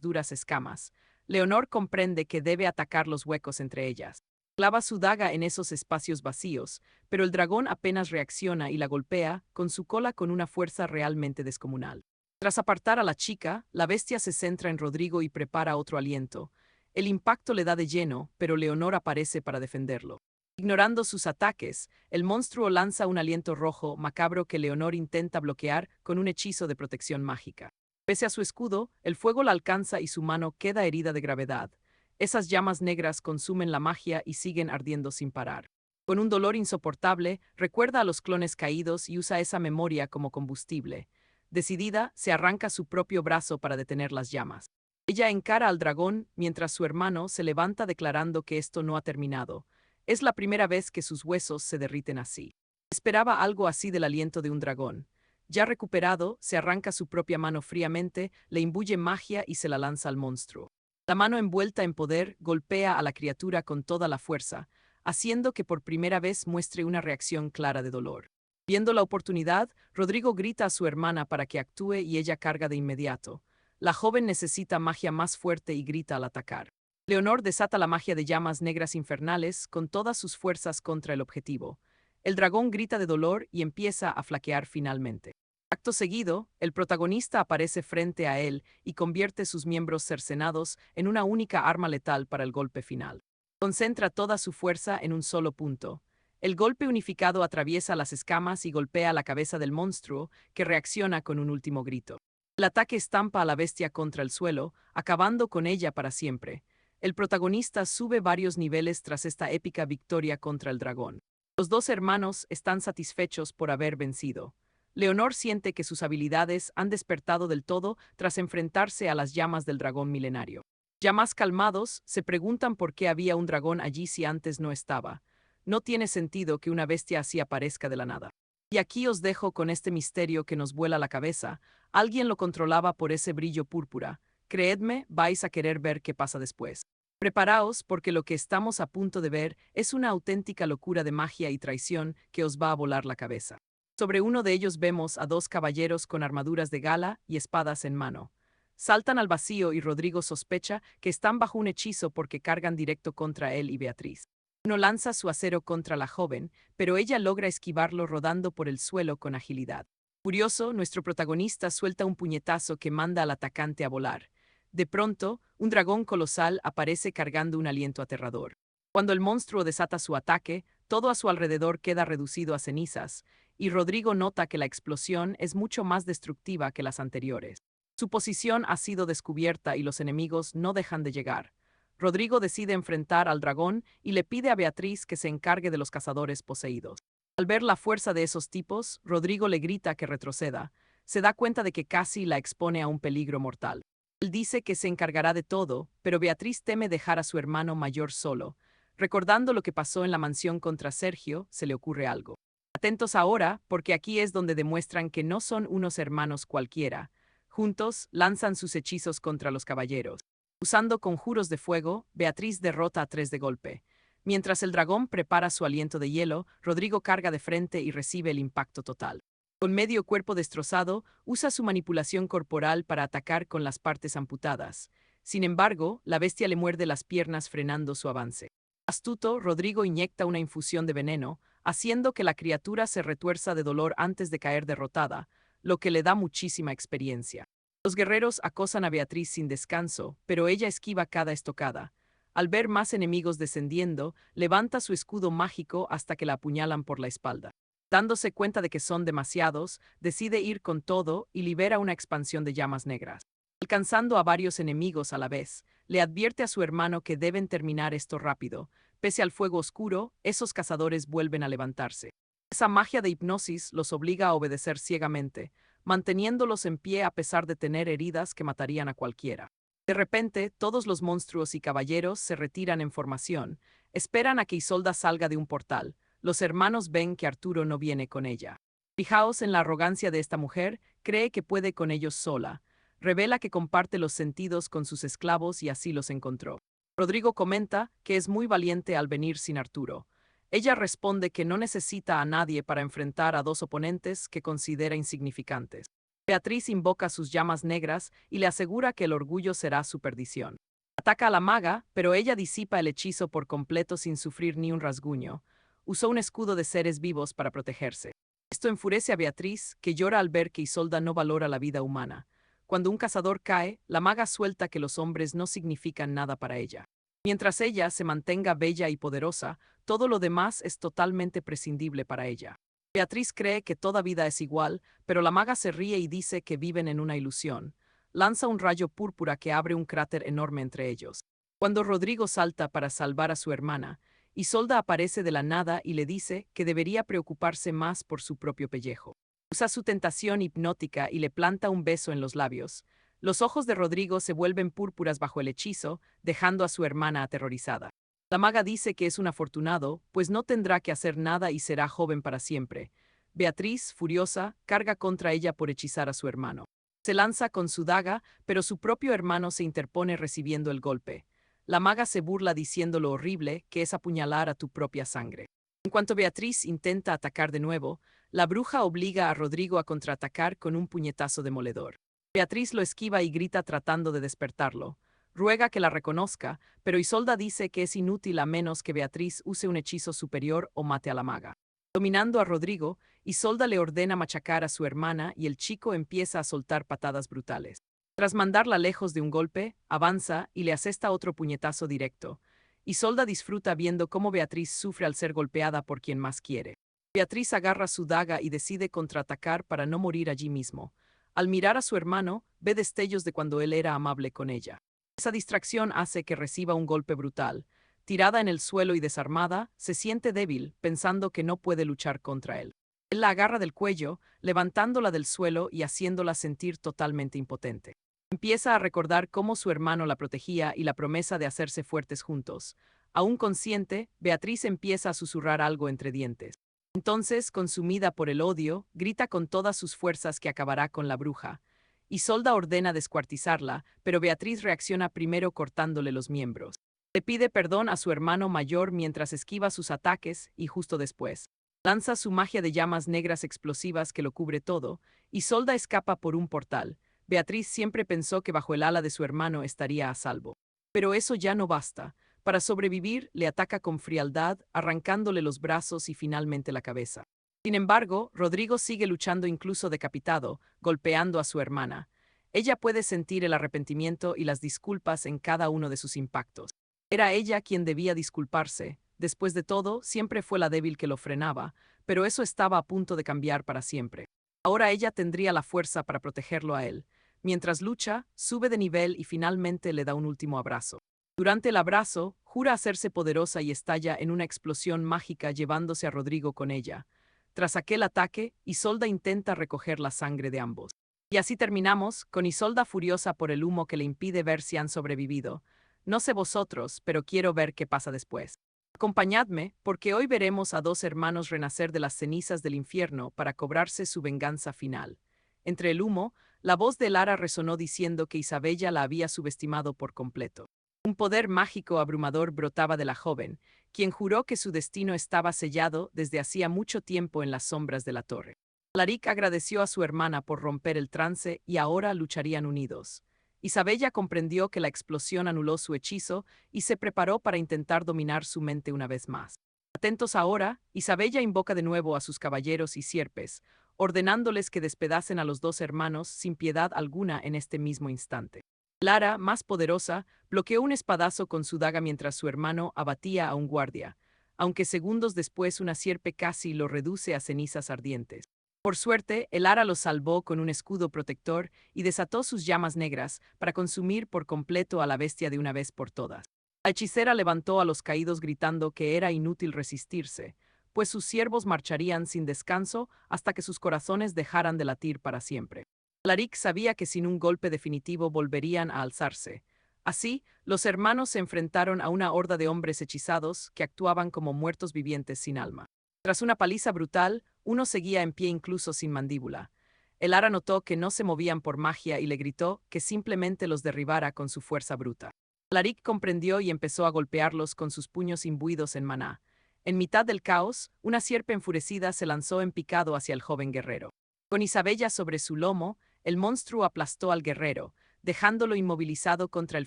duras escamas. Leonor comprende que debe atacar los huecos entre ellas. Clava su daga en esos espacios vacíos, pero el dragón apenas reacciona y la golpea con su cola con una fuerza realmente descomunal. Tras apartar a la chica, la bestia se centra en Rodrigo y prepara otro aliento. El impacto le da de lleno, pero Leonor aparece para defenderlo. Ignorando sus ataques, el monstruo lanza un aliento rojo macabro que Leonor intenta bloquear con un hechizo de protección mágica. Pese a su escudo, el fuego la alcanza y su mano queda herida de gravedad. Esas llamas negras consumen la magia y siguen ardiendo sin parar. Con un dolor insoportable, recuerda a los clones caídos y usa esa memoria como combustible. Decidida, se arranca su propio brazo para detener las llamas. Ella encara al dragón mientras su hermano se levanta declarando que esto no ha terminado. Es la primera vez que sus huesos se derriten así. Esperaba algo así del aliento de un dragón. Ya recuperado, se arranca su propia mano fríamente, le imbuye magia y se la lanza al monstruo. La mano envuelta en poder golpea a la criatura con toda la fuerza, haciendo que por primera vez muestre una reacción clara de dolor. Viendo la oportunidad, Rodrigo grita a su hermana para que actúe y ella carga de inmediato. La joven necesita magia más fuerte y grita al atacar. Leonor desata la magia de llamas negras infernales con todas sus fuerzas contra el objetivo. El dragón grita de dolor y empieza a flaquear finalmente. Acto seguido, el protagonista aparece frente a él y convierte sus miembros cercenados en una única arma letal para el golpe final. Concentra toda su fuerza en un solo punto. El golpe unificado atraviesa las escamas y golpea la cabeza del monstruo, que reacciona con un último grito. El ataque estampa a la bestia contra el suelo, acabando con ella para siempre. El protagonista sube varios niveles tras esta épica victoria contra el dragón. Los dos hermanos están satisfechos por haber vencido. Leonor siente que sus habilidades han despertado del todo tras enfrentarse a las llamas del dragón milenario. Ya más calmados, se preguntan por qué había un dragón allí si antes no estaba. No tiene sentido que una bestia así aparezca de la nada. Y aquí os dejo con este misterio que nos vuela la cabeza. Alguien lo controlaba por ese brillo púrpura. Creedme, vais a querer ver qué pasa después. Preparaos porque lo que estamos a punto de ver es una auténtica locura de magia y traición que os va a volar la cabeza. Sobre uno de ellos vemos a dos caballeros con armaduras de gala y espadas en mano. Saltan al vacío y Rodrigo sospecha que están bajo un hechizo porque cargan directo contra él y Beatriz. Uno lanza su acero contra la joven, pero ella logra esquivarlo rodando por el suelo con agilidad. Furioso, nuestro protagonista suelta un puñetazo que manda al atacante a volar. De pronto, un dragón colosal aparece cargando un aliento aterrador. Cuando el monstruo desata su ataque, todo a su alrededor queda reducido a cenizas, y Rodrigo nota que la explosión es mucho más destructiva que las anteriores. Su posición ha sido descubierta y los enemigos no dejan de llegar. Rodrigo decide enfrentar al dragón y le pide a Beatriz que se encargue de los cazadores poseídos. Al ver la fuerza de esos tipos, Rodrigo le grita que retroceda. Se da cuenta de que casi la expone a un peligro mortal. Él dice que se encargará de todo, pero Beatriz teme dejar a su hermano mayor solo. Recordando lo que pasó en la mansión contra Sergio, se le ocurre algo. Atentos ahora, porque aquí es donde demuestran que no son unos hermanos cualquiera. Juntos, lanzan sus hechizos contra los caballeros. Usando conjuros de fuego, Beatriz derrota a tres de golpe. Mientras el dragón prepara su aliento de hielo, Rodrigo carga de frente y recibe el impacto total. Con medio cuerpo destrozado, usa su manipulación corporal para atacar con las partes amputadas. Sin embargo, la bestia le muerde las piernas frenando su avance. Astuto, Rodrigo inyecta una infusión de veneno, haciendo que la criatura se retuerza de dolor antes de caer derrotada, lo que le da muchísima experiencia. Los guerreros acosan a Beatriz sin descanso, pero ella esquiva cada estocada. Al ver más enemigos descendiendo, levanta su escudo mágico hasta que la apuñalan por la espalda. Dándose cuenta de que son demasiados, decide ir con todo y libera una expansión de llamas negras. Alcanzando a varios enemigos a la vez, le advierte a su hermano que deben terminar esto rápido. Pese al fuego oscuro, esos cazadores vuelven a levantarse. Esa magia de hipnosis los obliga a obedecer ciegamente, manteniéndolos en pie a pesar de tener heridas que matarían a cualquiera. De repente, todos los monstruos y caballeros se retiran en formación, esperan a que Isolda salga de un portal. Los hermanos ven que Arturo no viene con ella. Fijaos en la arrogancia de esta mujer, cree que puede con ellos sola. Revela que comparte los sentidos con sus esclavos y así los encontró. Rodrigo comenta que es muy valiente al venir sin Arturo. Ella responde que no necesita a nadie para enfrentar a dos oponentes que considera insignificantes. Beatriz invoca sus llamas negras y le asegura que el orgullo será su perdición. Ataca a la maga, pero ella disipa el hechizo por completo sin sufrir ni un rasguño. Usó un escudo de seres vivos para protegerse. Esto enfurece a Beatriz, que llora al ver que Isolda no valora la vida humana. Cuando un cazador cae, la maga suelta que los hombres no significan nada para ella. Mientras ella se mantenga bella y poderosa, todo lo demás es totalmente prescindible para ella. Beatriz cree que toda vida es igual, pero la maga se ríe y dice que viven en una ilusión. Lanza un rayo púrpura que abre un cráter enorme entre ellos. Cuando Rodrigo salta para salvar a su hermana, Isolda aparece de la nada y le dice que debería preocuparse más por su propio pellejo. Usa su tentación hipnótica y le planta un beso en los labios. Los ojos de Rodrigo se vuelven púrpuras bajo el hechizo, dejando a su hermana aterrorizada. La maga dice que es un afortunado, pues no tendrá que hacer nada y será joven para siempre. Beatriz, furiosa, carga contra ella por hechizar a su hermano. Se lanza con su daga, pero su propio hermano se interpone recibiendo el golpe. La maga se burla diciendo lo horrible que es apuñalar a tu propia sangre. En cuanto Beatriz intenta atacar de nuevo, la bruja obliga a Rodrigo a contraatacar con un puñetazo demoledor. Beatriz lo esquiva y grita tratando de despertarlo. Ruega que la reconozca, pero Isolda dice que es inútil a menos que Beatriz use un hechizo superior o mate a la maga. Dominando a Rodrigo, Isolda le ordena machacar a su hermana y el chico empieza a soltar patadas brutales. Tras mandarla lejos de un golpe, avanza y le asesta otro puñetazo directo. Isolda disfruta viendo cómo Beatriz sufre al ser golpeada por quien más quiere. Beatriz agarra su daga y decide contraatacar para no morir allí mismo. Al mirar a su hermano, ve destellos de cuando él era amable con ella. Esa distracción hace que reciba un golpe brutal. Tirada en el suelo y desarmada, se siente débil, pensando que no puede luchar contra él. Él la agarra del cuello, levantándola del suelo y haciéndola sentir totalmente impotente. Empieza a recordar cómo su hermano la protegía y la promesa de hacerse fuertes juntos. Aún consciente, Beatriz empieza a susurrar algo entre dientes. Entonces, consumida por el odio, grita con todas sus fuerzas que acabará con la bruja. Isolda ordena descuartizarla, pero Beatriz reacciona primero cortándole los miembros. Le pide perdón a su hermano mayor mientras esquiva sus ataques y justo después lanza su magia de llamas negras explosivas que lo cubre todo. Isolda escapa por un portal. Beatriz siempre pensó que bajo el ala de su hermano estaría a salvo. Pero eso ya no basta. Para sobrevivir, le ataca con frialdad, arrancándole los brazos y finalmente la cabeza. Sin embargo, Rodrigo sigue luchando incluso decapitado, golpeando a su hermana. Ella puede sentir el arrepentimiento y las disculpas en cada uno de sus impactos. Era ella quien debía disculparse. Después de todo, siempre fue la débil que lo frenaba, pero eso estaba a punto de cambiar para siempre. Ahora ella tendría la fuerza para protegerlo a él. Mientras lucha, sube de nivel y finalmente le da un último abrazo. Durante el abrazo, jura hacerse poderosa y estalla en una explosión mágica llevándose a Rodrigo con ella. Tras aquel ataque, Isolda intenta recoger la sangre de ambos. Y así terminamos, con Isolda furiosa por el humo que le impide ver si han sobrevivido. No sé vosotros, pero quiero ver qué pasa después. Acompañadme, porque hoy veremos a dos hermanos renacer de las cenizas del infierno para cobrarse su venganza final. Entre el humo, la voz de Lara resonó diciendo que Isabella la había subestimado por completo. Un poder mágico abrumador brotaba de la joven, quien juró que su destino estaba sellado desde hacía mucho tiempo en las sombras de la torre. Alaric agradeció a su hermana por romper el trance y ahora lucharían unidos. Isabella comprendió que la explosión anuló su hechizo y se preparó para intentar dominar su mente una vez más. Atentos ahora, Isabella invoca de nuevo a sus caballeros y sierpes, ordenándoles que despedacen a los dos hermanos sin piedad alguna en este mismo instante. Lara, más poderosa, bloqueó un espadazo con su daga mientras su hermano abatía a un guardia, aunque segundos después una sierpe casi lo reduce a cenizas ardientes. Por suerte, el Lara lo salvó con un escudo protector y desató sus llamas negras para consumir por completo a la bestia de una vez por todas. La hechicera levantó a los caídos gritando que era inútil resistirse, pues sus siervos marcharían sin descanso hasta que sus corazones dejaran de latir para siempre. Alaric sabía que sin un golpe definitivo volverían a alzarse. Así, los hermanos se enfrentaron a una horda de hombres hechizados que actuaban como muertos vivientes sin alma. Tras una paliza brutal, uno seguía en pie incluso sin mandíbula. El Lara notó que no se movían por magia y le gritó que simplemente los derribara con su fuerza bruta. Alaric comprendió y empezó a golpearlos con sus puños imbuidos en maná. En mitad del caos, una sierpe enfurecida se lanzó en picado hacia el joven guerrero. Con Isabella sobre su lomo, el monstruo aplastó al guerrero, dejándolo inmovilizado contra el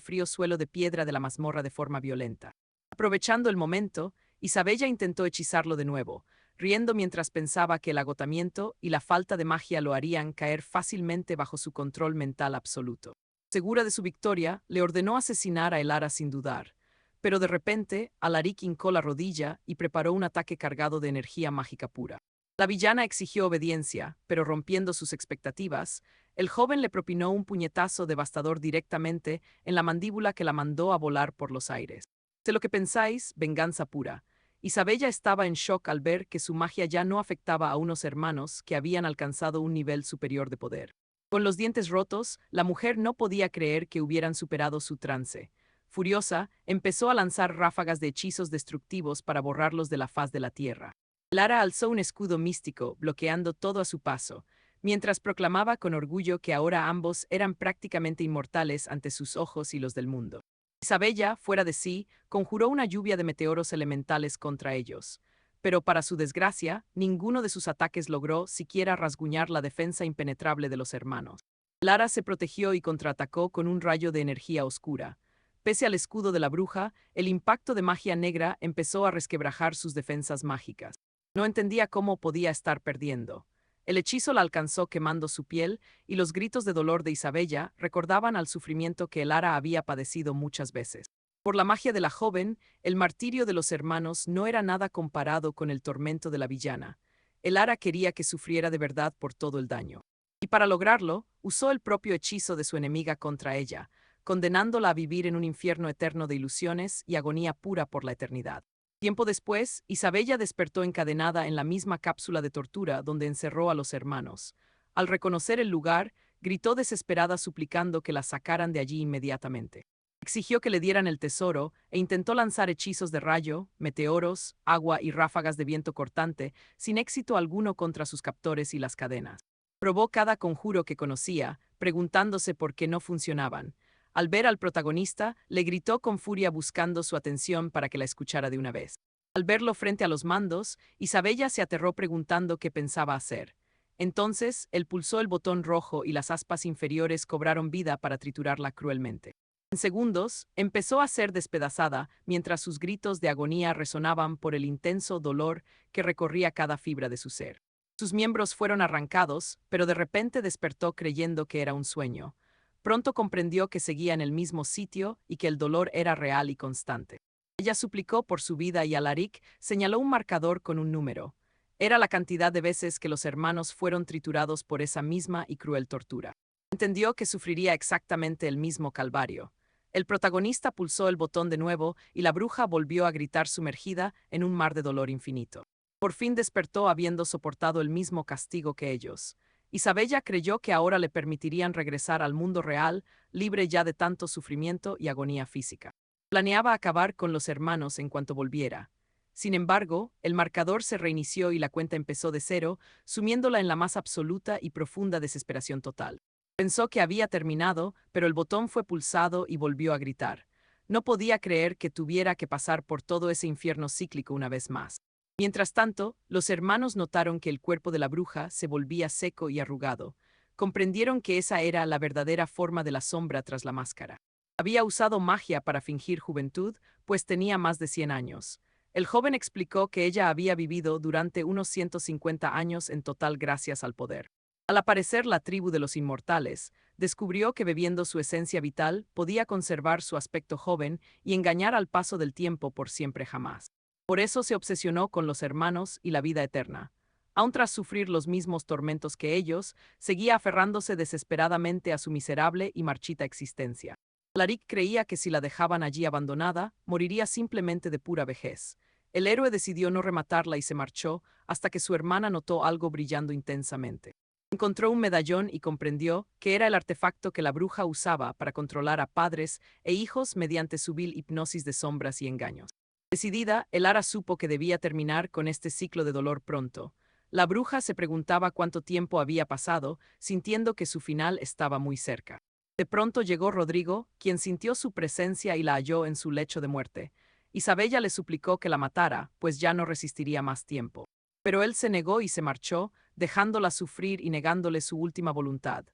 frío suelo de piedra de la mazmorra de forma violenta. Aprovechando el momento, Isabella intentó hechizarlo de nuevo, riendo mientras pensaba que el agotamiento y la falta de magia lo harían caer fácilmente bajo su control mental absoluto. Segura de su victoria, le ordenó asesinar a Elara sin dudar. Pero de repente, Alaric hincó la rodilla y preparó un ataque cargado de energía mágica pura. La villana exigió obediencia, pero rompiendo sus expectativas, el joven le propinó un puñetazo devastador directamente en la mandíbula que la mandó a volar por los aires. Sé lo que pensáis, venganza pura. Isabella estaba en shock al ver que su magia ya no afectaba a unos hermanos que habían alcanzado un nivel superior de poder. Con los dientes rotos, la mujer no podía creer que hubieran superado su trance. Furiosa, empezó a lanzar ráfagas de hechizos destructivos para borrarlos de la faz de la tierra. Lara alzó un escudo místico, bloqueando todo a su paso, mientras proclamaba con orgullo que ahora ambos eran prácticamente inmortales ante sus ojos y los del mundo. Isabella, fuera de sí, conjuró una lluvia de meteoros elementales contra ellos. Pero para su desgracia, ninguno de sus ataques logró siquiera rasguñar la defensa impenetrable de los hermanos. Lara se protegió y contraatacó con un rayo de energía oscura. Pese al escudo de la bruja, el impacto de magia negra empezó a resquebrajar sus defensas mágicas. No entendía cómo podía estar perdiendo. El hechizo la alcanzó quemando su piel, y los gritos de dolor de Isabella recordaban al sufrimiento que Elara había padecido muchas veces. Por la magia de la joven, el martirio de los hermanos no era nada comparado con el tormento de la villana. Elara quería que sufriera de verdad por todo el daño. Y para lograrlo, usó el propio hechizo de su enemiga contra ella, condenándola a vivir en un infierno eterno de ilusiones y agonía pura por la eternidad. Tiempo después, Isabella despertó encadenada en la misma cápsula de tortura donde encerró a los hermanos. Al reconocer el lugar, gritó desesperada suplicando que la sacaran de allí inmediatamente. Exigió que le dieran el tesoro e intentó lanzar hechizos de rayo, meteoros, agua y ráfagas de viento cortante, sin éxito alguno contra sus captores y las cadenas. Probó cada conjuro que conocía, preguntándose por qué no funcionaban. Al ver al protagonista, le gritó con furia buscando su atención para que la escuchara de una vez. Al verlo frente a los mandos, Isabella se aterró preguntando qué pensaba hacer. Entonces, él pulsó el botón rojo y las aspas inferiores cobraron vida para triturarla cruelmente. En segundos, empezó a ser despedazada, mientras sus gritos de agonía resonaban por el intenso dolor que recorría cada fibra de su ser. Sus miembros fueron arrancados, pero de repente despertó creyendo que era un sueño. Pronto comprendió que seguía en el mismo sitio y que el dolor era real y constante. Ella suplicó por su vida y Alaric señaló un marcador con un número. Era la cantidad de veces que los hermanos fueron triturados por esa misma y cruel tortura. Entendió que sufriría exactamente el mismo calvario. El protagonista pulsó el botón de nuevo y la bruja volvió a gritar sumergida en un mar de dolor infinito. Por fin despertó habiendo soportado el mismo castigo que ellos. Isabella creyó que ahora le permitirían regresar al mundo real, libre ya de tanto sufrimiento y agonía física. Planeaba acabar con los hermanos en cuanto volviera. Sin embargo, el marcador se reinició y la cuenta empezó de cero, sumiéndola en la más absoluta y profunda desesperación total. Pensó que había terminado, pero el botón fue pulsado y volvió a gritar. No podía creer que tuviera que pasar por todo ese infierno cíclico una vez más. Mientras tanto, los hermanos notaron que el cuerpo de la bruja se volvía seco y arrugado. Comprendieron que esa era la verdadera forma de la sombra tras la máscara. Había usado magia para fingir juventud, pues tenía más de 100 años. El joven explicó que ella había vivido durante unos 150 años en total gracias al poder. Al aparecer la tribu de los inmortales, descubrió que bebiendo su esencia vital podía conservar su aspecto joven y engañar al paso del tiempo por siempre jamás. Por eso se obsesionó con los hermanos y la vida eterna. Aun tras sufrir los mismos tormentos que ellos, seguía aferrándose desesperadamente a su miserable y marchita existencia. Alaric creía que si la dejaban allí abandonada, moriría simplemente de pura vejez. El héroe decidió no rematarla y se marchó, hasta que su hermana notó algo brillando intensamente. Encontró un medallón y comprendió que era el artefacto que la bruja usaba para controlar a padres e hijos mediante su vil hipnosis de sombras y engaños. Decidida, Elara supo que debía terminar con este ciclo de dolor pronto. La bruja se preguntaba cuánto tiempo había pasado, sintiendo que su final estaba muy cerca. De pronto llegó Rodrigo, quien sintió su presencia y la halló en su lecho de muerte. Isabella le suplicó que la matara, pues ya no resistiría más tiempo. Pero él se negó y se marchó, dejándola sufrir y negándole su última voluntad.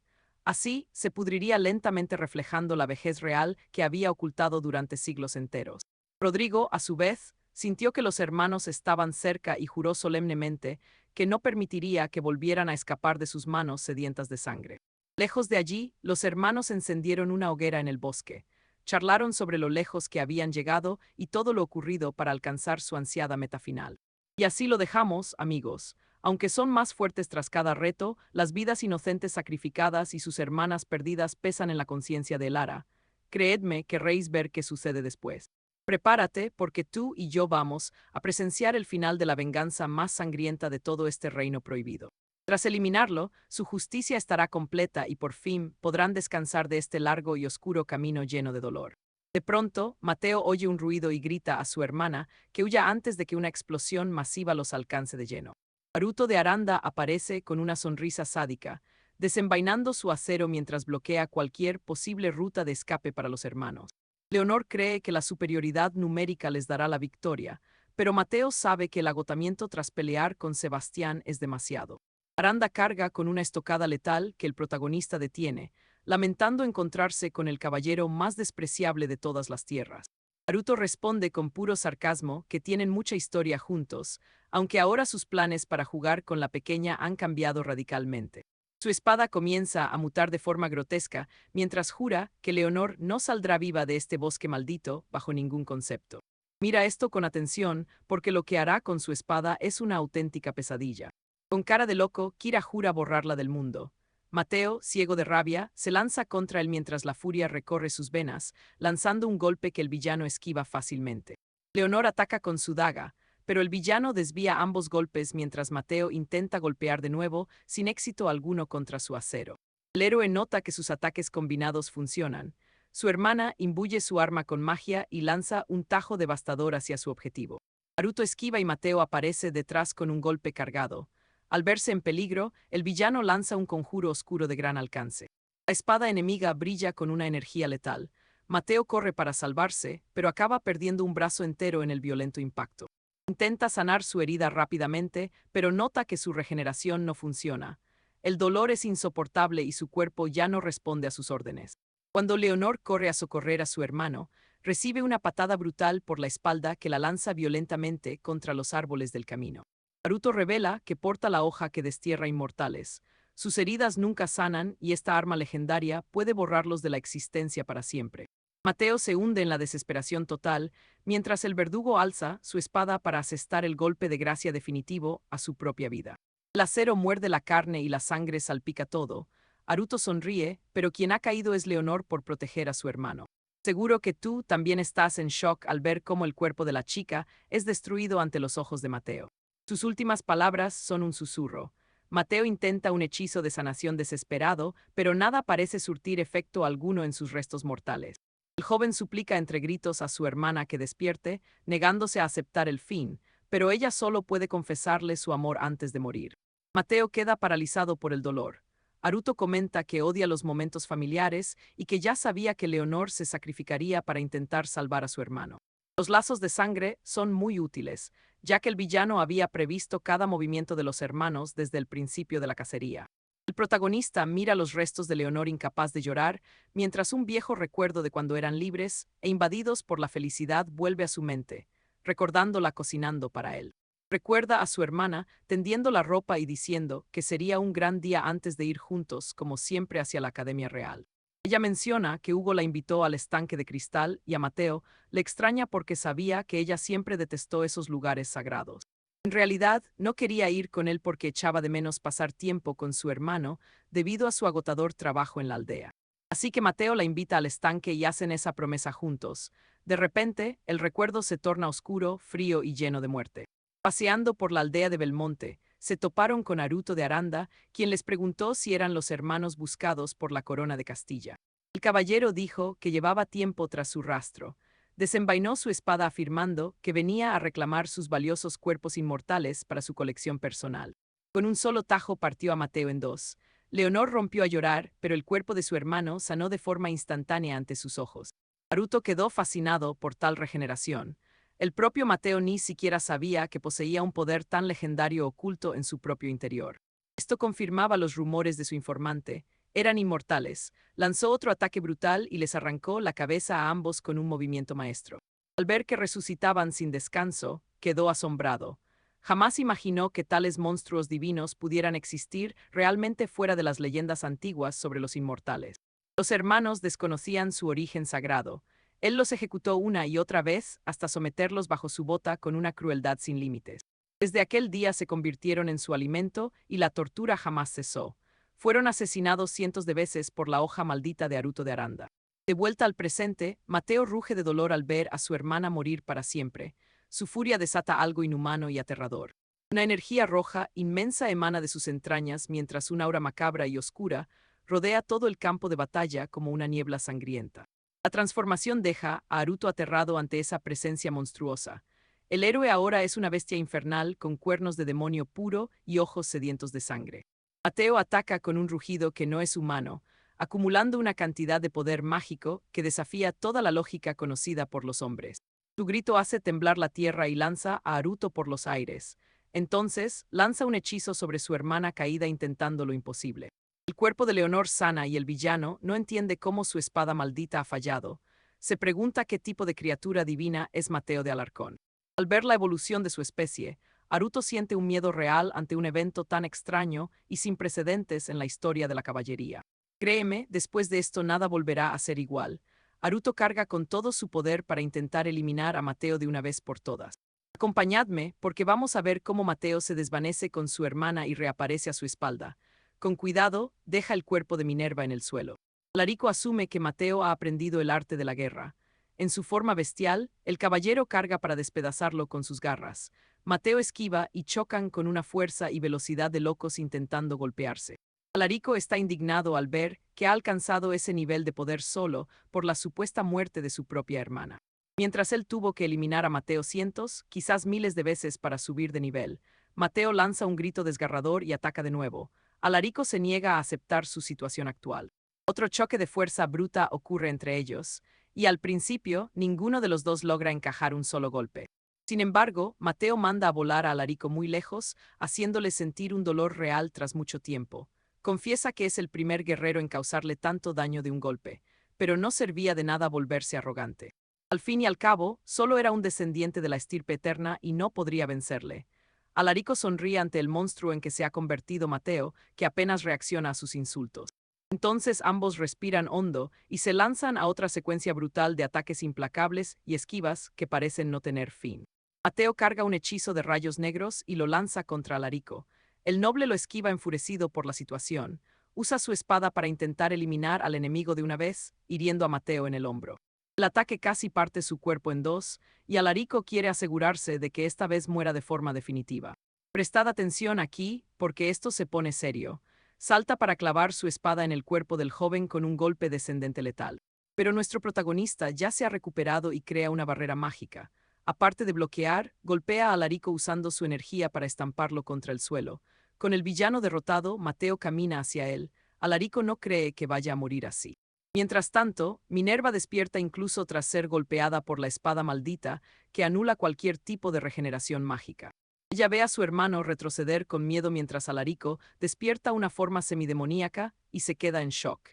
Así, se pudriría lentamente reflejando la vejez real que había ocultado durante siglos enteros. Rodrigo, a su vez, sintió que los hermanos estaban cerca y juró solemnemente que no permitiría que volvieran a escapar de sus manos sedientas de sangre. Lejos de allí, los hermanos encendieron una hoguera en el bosque. Charlaron sobre lo lejos que habían llegado y todo lo ocurrido para alcanzar su ansiada meta final. Y así lo dejamos, amigos. Aunque son más fuertes tras cada reto, las vidas inocentes sacrificadas y sus hermanas perdidas pesan en la conciencia de Lara. Creedme, querréis ver qué sucede después. Prepárate, porque tú y yo vamos a presenciar el final de la venganza más sangrienta de todo este reino prohibido. Tras eliminarlo, su justicia estará completa y por fin podrán descansar de este largo y oscuro camino lleno de dolor. De pronto, Mateo oye un ruido y grita a su hermana que huya antes de que una explosión masiva los alcance de lleno. Naruto de Aranda aparece con una sonrisa sádica, desenvainando su acero mientras bloquea cualquier posible ruta de escape para los hermanos. Leonor cree que la superioridad numérica les dará la victoria, pero Mateo sabe que el agotamiento tras pelear con Sebastián es demasiado. Aranda carga con una estocada letal que el protagonista detiene, lamentando encontrarse con el caballero más despreciable de todas las tierras. Naruto responde con puro sarcasmo que tienen mucha historia juntos, aunque ahora sus planes para jugar con la pequeña han cambiado radicalmente. Su espada comienza a mutar de forma grotesca, mientras jura que Leonor no saldrá viva de este bosque maldito bajo ningún concepto. Mira esto con atención, porque lo que hará con su espada es una auténtica pesadilla. Con cara de loco, Kira jura borrarla del mundo. Mateo, ciego de rabia, se lanza contra él mientras la furia recorre sus venas, lanzando un golpe que el villano esquiva fácilmente. Leonor ataca con su daga, pero el villano desvía ambos golpes mientras Mateo intenta golpear de nuevo, sin éxito alguno contra su acero. El héroe nota que sus ataques combinados funcionan. Su hermana imbuye su arma con magia y lanza un tajo devastador hacia su objetivo. Naruto esquiva y Mateo aparece detrás con un golpe cargado. Al verse en peligro, el villano lanza un conjuro oscuro de gran alcance. La espada enemiga brilla con una energía letal. Mateo corre para salvarse, pero acaba perdiendo un brazo entero en el violento impacto. Intenta sanar su herida rápidamente, pero nota que su regeneración no funciona. El dolor es insoportable y su cuerpo ya no responde a sus órdenes. Cuando Leonor corre a socorrer a su hermano, recibe una patada brutal por la espalda que la lanza violentamente contra los árboles del camino. Naruto revela que porta la hoja que destierra inmortales. Sus heridas nunca sanan y esta arma legendaria puede borrarlos de la existencia para siempre. Mateo se hunde en la desesperación total, mientras el verdugo alza su espada para asestar el golpe de gracia definitivo a su propia vida. El acero muerde la carne y la sangre salpica todo. Naruto sonríe, pero quien ha caído es Leonor por proteger a su hermano. Seguro que tú también estás en shock al ver cómo el cuerpo de la chica es destruido ante los ojos de Mateo. Sus últimas palabras son un susurro. Mateo intenta un hechizo de sanación desesperado, pero nada parece surtir efecto alguno en sus restos mortales. El joven suplica entre gritos a su hermana que despierte, negándose a aceptar el fin, pero ella solo puede confesarle su amor antes de morir. Mateo queda paralizado por el dolor. Naruto comenta que odia los momentos familiares y que ya sabía que Leonor se sacrificaría para intentar salvar a su hermano. Los lazos de sangre son muy útiles, ya que el villano había previsto cada movimiento de los hermanos desde el principio de la cacería. El protagonista mira los restos de Leonor incapaz de llorar, mientras un viejo recuerdo de cuando eran libres e invadidos por la felicidad vuelve a su mente, recordándola cocinando para él. Recuerda a su hermana tendiendo la ropa y diciendo que sería un gran día antes de ir juntos, como siempre, hacia la Academia Real. Ella menciona que Hugo la invitó al estanque de cristal y a Mateo le extraña porque sabía que ella siempre detestó esos lugares sagrados. En realidad, no quería ir con él porque echaba de menos pasar tiempo con su hermano debido a su agotador trabajo en la aldea. Así que Mateo la invita al estanque y hacen esa promesa juntos. De repente, el recuerdo se torna oscuro, frío y lleno de muerte. Paseando por la aldea de Belmonte, se toparon con Naruto de Aranda, quien les preguntó si eran los hermanos buscados por la corona de Castilla. El caballero dijo que llevaba tiempo tras su rastro. Desenvainó su espada afirmando que venía a reclamar sus valiosos cuerpos inmortales para su colección personal. Con un solo tajo partió a Mateo en dos. Leonor rompió a llorar, pero el cuerpo de su hermano sanó de forma instantánea ante sus ojos. Naruto quedó fascinado por tal regeneración. El propio Mateo ni siquiera sabía que poseía un poder tan legendario oculto en su propio interior. Esto confirmaba los rumores de su informante. Eran inmortales. Lanzó otro ataque brutal y les arrancó la cabeza a ambos con un movimiento maestro. Al ver que resucitaban sin descanso, quedó asombrado. Jamás imaginó que tales monstruos divinos pudieran existir realmente fuera de las leyendas antiguas sobre los inmortales. Los hermanos desconocían su origen sagrado. Él los ejecutó una y otra vez hasta someterlos bajo su bota con una crueldad sin límites. Desde aquel día se convirtieron en su alimento y la tortura jamás cesó. Fueron asesinados cientos de veces por la hoja maldita de Naruto de Aranda. De vuelta al presente, Mateo ruge de dolor al ver a su hermana morir para siempre. Su furia desata algo inhumano y aterrador. Una energía roja inmensa emana de sus entrañas mientras una aura macabra y oscura rodea todo el campo de batalla como una niebla sangrienta. La transformación deja a Naruto aterrado ante esa presencia monstruosa. El héroe ahora es una bestia infernal con cuernos de demonio puro y ojos sedientos de sangre. Mateo ataca con un rugido que no es humano, acumulando una cantidad de poder mágico que desafía toda la lógica conocida por los hombres. Su grito hace temblar la tierra y lanza a Naruto por los aires. Entonces, lanza un hechizo sobre su hermana caída intentando lo imposible. El cuerpo de Leonor sana y el villano no entiende cómo su espada maldita ha fallado. se pregunta qué tipo de criatura divina es Mateo de Alarcón. Al ver la evolución de su especie, Haruto siente un miedo real ante un evento tan extraño y sin precedentes en la historia de la caballería. Créeme, después de esto nada volverá a ser igual. Haruto carga con todo su poder para intentar eliminar a Mateo de una vez por todas. Acompañadme, porque vamos a ver cómo Mateo se desvanece con su hermana y reaparece a su espalda. Con cuidado, deja el cuerpo de Minerva en el suelo. Alarico asume que Mateo ha aprendido el arte de la guerra. En su forma bestial, el caballero carga para despedazarlo con sus garras. Mateo esquiva y chocan con una fuerza y velocidad de locos intentando golpearse. Alarico está indignado al ver que ha alcanzado ese nivel de poder solo por la supuesta muerte de su propia hermana. Mientras él tuvo que eliminar a Mateo cientos, quizás miles de veces para subir de nivel, Mateo lanza un grito desgarrador y ataca de nuevo. Alarico se niega a aceptar su situación actual. Otro choque de fuerza bruta ocurre entre ellos, y al principio ninguno de los dos logra encajar un solo golpe. Sin embargo, Mateo manda a volar a Alarico muy lejos, haciéndole sentir un dolor real tras mucho tiempo. Confiesa que es el primer guerrero en causarle tanto daño de un golpe, pero no servía de nada volverse arrogante. Al fin y al cabo, solo era un descendiente de la estirpe eterna y no podría vencerle. Alarico sonríe ante el monstruo en que se ha convertido Mateo, que apenas reacciona a sus insultos. Entonces ambos respiran hondo y se lanzan a otra secuencia brutal de ataques implacables y esquivas que parecen no tener fin. Mateo carga un hechizo de rayos negros y lo lanza contra Alarico. El noble lo esquiva enfurecido por la situación. Usa su espada para intentar eliminar al enemigo de una vez, hiriendo a Mateo en el hombro. El ataque casi parte su cuerpo en dos, y Alarico quiere asegurarse de que esta vez muera de forma definitiva. Prestad atención aquí, porque esto se pone serio. Salta para clavar su espada en el cuerpo del joven con un golpe descendente letal. Pero nuestro protagonista ya se ha recuperado y crea una barrera mágica. Aparte de bloquear, golpea a Alarico usando su energía para estamparlo contra el suelo. Con el villano derrotado, Mateo camina hacia él. Alarico no cree que vaya a morir así. Mientras tanto, Minerva despierta incluso tras ser golpeada por la espada maldita, que anula cualquier tipo de regeneración mágica. Ella ve a su hermano retroceder con miedo mientras Alarico despierta una forma semidemoníaca y se queda en shock.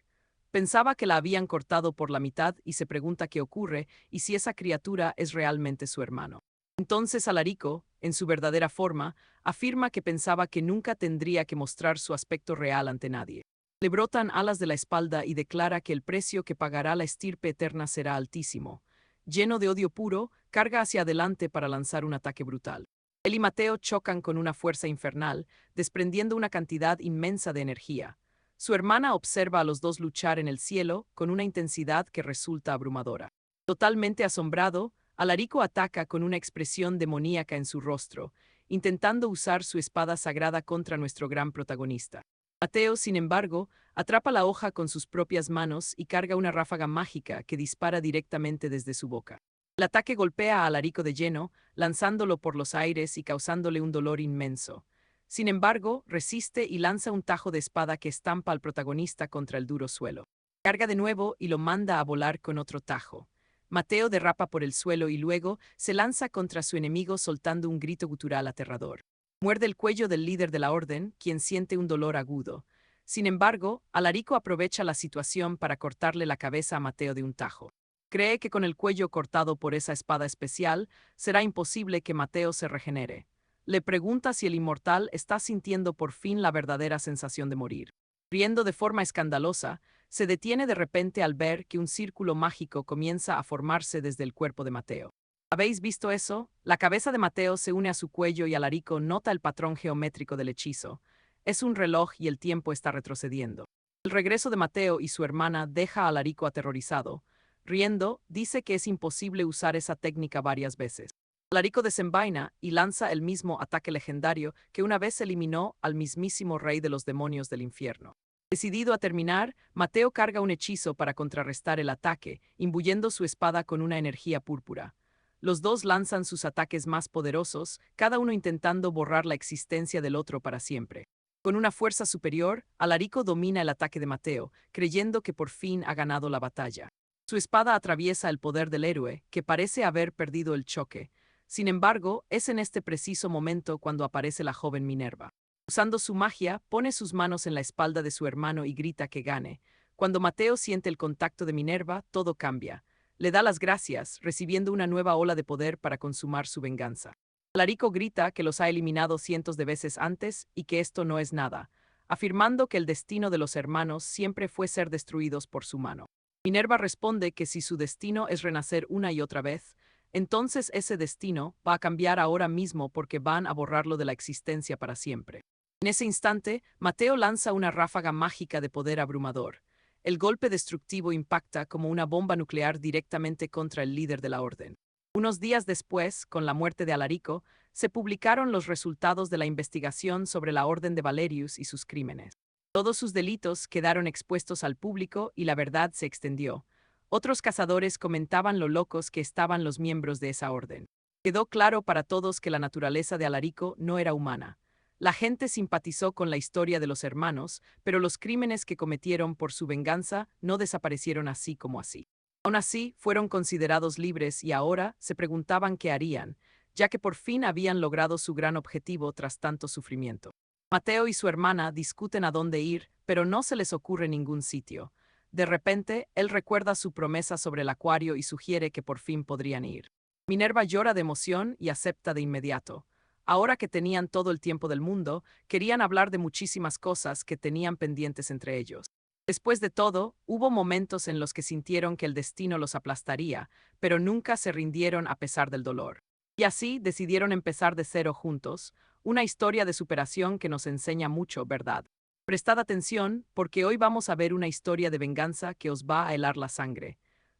Pensaba que la habían cortado por la mitad y se pregunta qué ocurre y si esa criatura es realmente su hermano. Entonces Alarico, en su verdadera forma, afirma que pensaba que nunca tendría que mostrar su aspecto real ante nadie. Le brotan alas de la espalda y declara que el precio que pagará la estirpe eterna será altísimo. Lleno de odio puro, carga hacia adelante para lanzar un ataque brutal. Él y Mateo chocan con una fuerza infernal, desprendiendo una cantidad inmensa de energía. Su hermana observa a los dos luchar en el cielo con una intensidad que resulta abrumadora. Totalmente asombrado, Alarico ataca con una expresión demoníaca en su rostro, intentando usar su espada sagrada contra nuestro gran protagonista. Mateo, sin embargo, atrapa la hoja con sus propias manos y carga una ráfaga mágica que dispara directamente desde su boca. El ataque golpea a Alarico de lleno, lanzándolo por los aires y causándole un dolor inmenso. Sin embargo, resiste y lanza un tajo de espada que estampa al protagonista contra el duro suelo. Carga de nuevo y lo manda a volar con otro tajo. Mateo derrapa por el suelo y luego se lanza contra su enemigo soltando un grito gutural aterrador. Muerde el cuello del líder de la orden, quien siente un dolor agudo. Sin embargo, Alarico aprovecha la situación para cortarle la cabeza a Mateo de un tajo. Cree que con el cuello cortado por esa espada especial, será imposible que Mateo se regenere. Le pregunta si el inmortal está sintiendo por fin la verdadera sensación de morir. Riendo de forma escandalosa, se detiene de repente al ver que un círculo mágico comienza a formarse desde el cuerpo de Mateo. ¿Habéis visto eso? La cabeza de Mateo se une a su cuello y Alarico nota el patrón geométrico del hechizo. Es un reloj y el tiempo está retrocediendo. El regreso de Mateo y su hermana deja a Alarico aterrorizado. Riendo, dice que es imposible usar esa técnica varias veces. Alarico desenvaina y lanza el mismo ataque legendario que una vez eliminó al mismísimo rey de los demonios del infierno. Decidido a terminar, Mateo carga un hechizo para contrarrestar el ataque, imbuyendo su espada con una energía púrpura. Los dos lanzan sus ataques más poderosos, cada uno intentando borrar la existencia del otro para siempre. Con una fuerza superior, Alarico domina el ataque de Mateo, creyendo que por fin ha ganado la batalla. Su espada atraviesa el poder del héroe, que parece haber perdido el choque. Sin embargo, es en este preciso momento cuando aparece la joven Minerva. Usando su magia, pone sus manos en la espalda de su hermano y grita que gane. Cuando Mateo siente el contacto de Minerva, todo cambia. le da las gracias, recibiendo una nueva ola de poder para consumar su venganza. Alarico grita que los ha eliminado cientos de veces antes y que esto no es nada, afirmando que el destino de los hermanos siempre fue ser destruidos por su mano. Minerva responde que si su destino es renacer una y otra vez, entonces ese destino va a cambiar ahora mismo porque van a borrarlo de la existencia para siempre. En ese instante, Mateo lanza una ráfaga mágica de poder abrumador. El golpe destructivo impacta como una bomba nuclear directamente contra el líder de la orden. Unos días después, con la muerte de Alarico, se publicaron los resultados de la investigación sobre la orden de Valerius y sus crímenes. Todos sus delitos quedaron expuestos al público y la verdad se extendió. Otros cazadores comentaban lo locos que estaban los miembros de esa orden. Quedó claro para todos que la naturaleza de Alarico no era humana. La gente simpatizó con la historia de los hermanos, pero los crímenes que cometieron por su venganza no desaparecieron así como así. Aún así, fueron considerados libres y ahora se preguntaban qué harían, ya que por fin habían logrado su gran objetivo tras tanto sufrimiento. Mateo y su hermana discuten a dónde ir, pero no se les ocurre ningún sitio. De repente, él recuerda su promesa sobre el acuario y sugiere que por fin podrían ir. Minerva llora de emoción y acepta de inmediato. Ahora que tenían todo el tiempo del mundo, querían hablar de muchísimas cosas que tenían pendientes entre ellos. Después de todo, hubo momentos en los que sintieron que el destino los aplastaría, pero nunca se rindieron a pesar del dolor. Y así decidieron empezar de cero juntos, una historia de superación que nos enseña mucho, ¿verdad? Prestad atención, porque hoy vamos a ver una historia de venganza que os va a helar la sangre.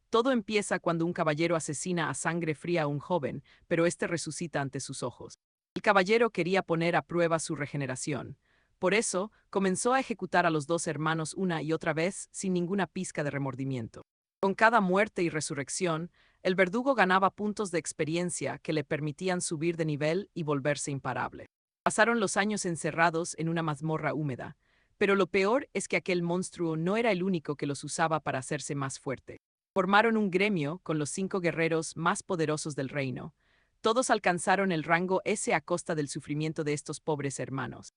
Todo empieza cuando un caballero asesina a sangre fría a un joven, pero este resucita ante sus ojos. El caballero quería poner a prueba su regeneración. Por eso, comenzó a ejecutar a los dos hermanos una y otra vez sin ninguna pizca de remordimiento. Con cada muerte y resurrección, el verdugo ganaba puntos de experiencia que le permitían subir de nivel y volverse imparable. Pasaron los años encerrados en una mazmorra húmeda, pero lo peor es que aquel monstruo no era el único que los usaba para hacerse más fuerte. Formaron un gremio con los 5 guerreros más poderosos del reino. Todos alcanzaron el rango S a costa del sufrimiento de estos pobres hermanos.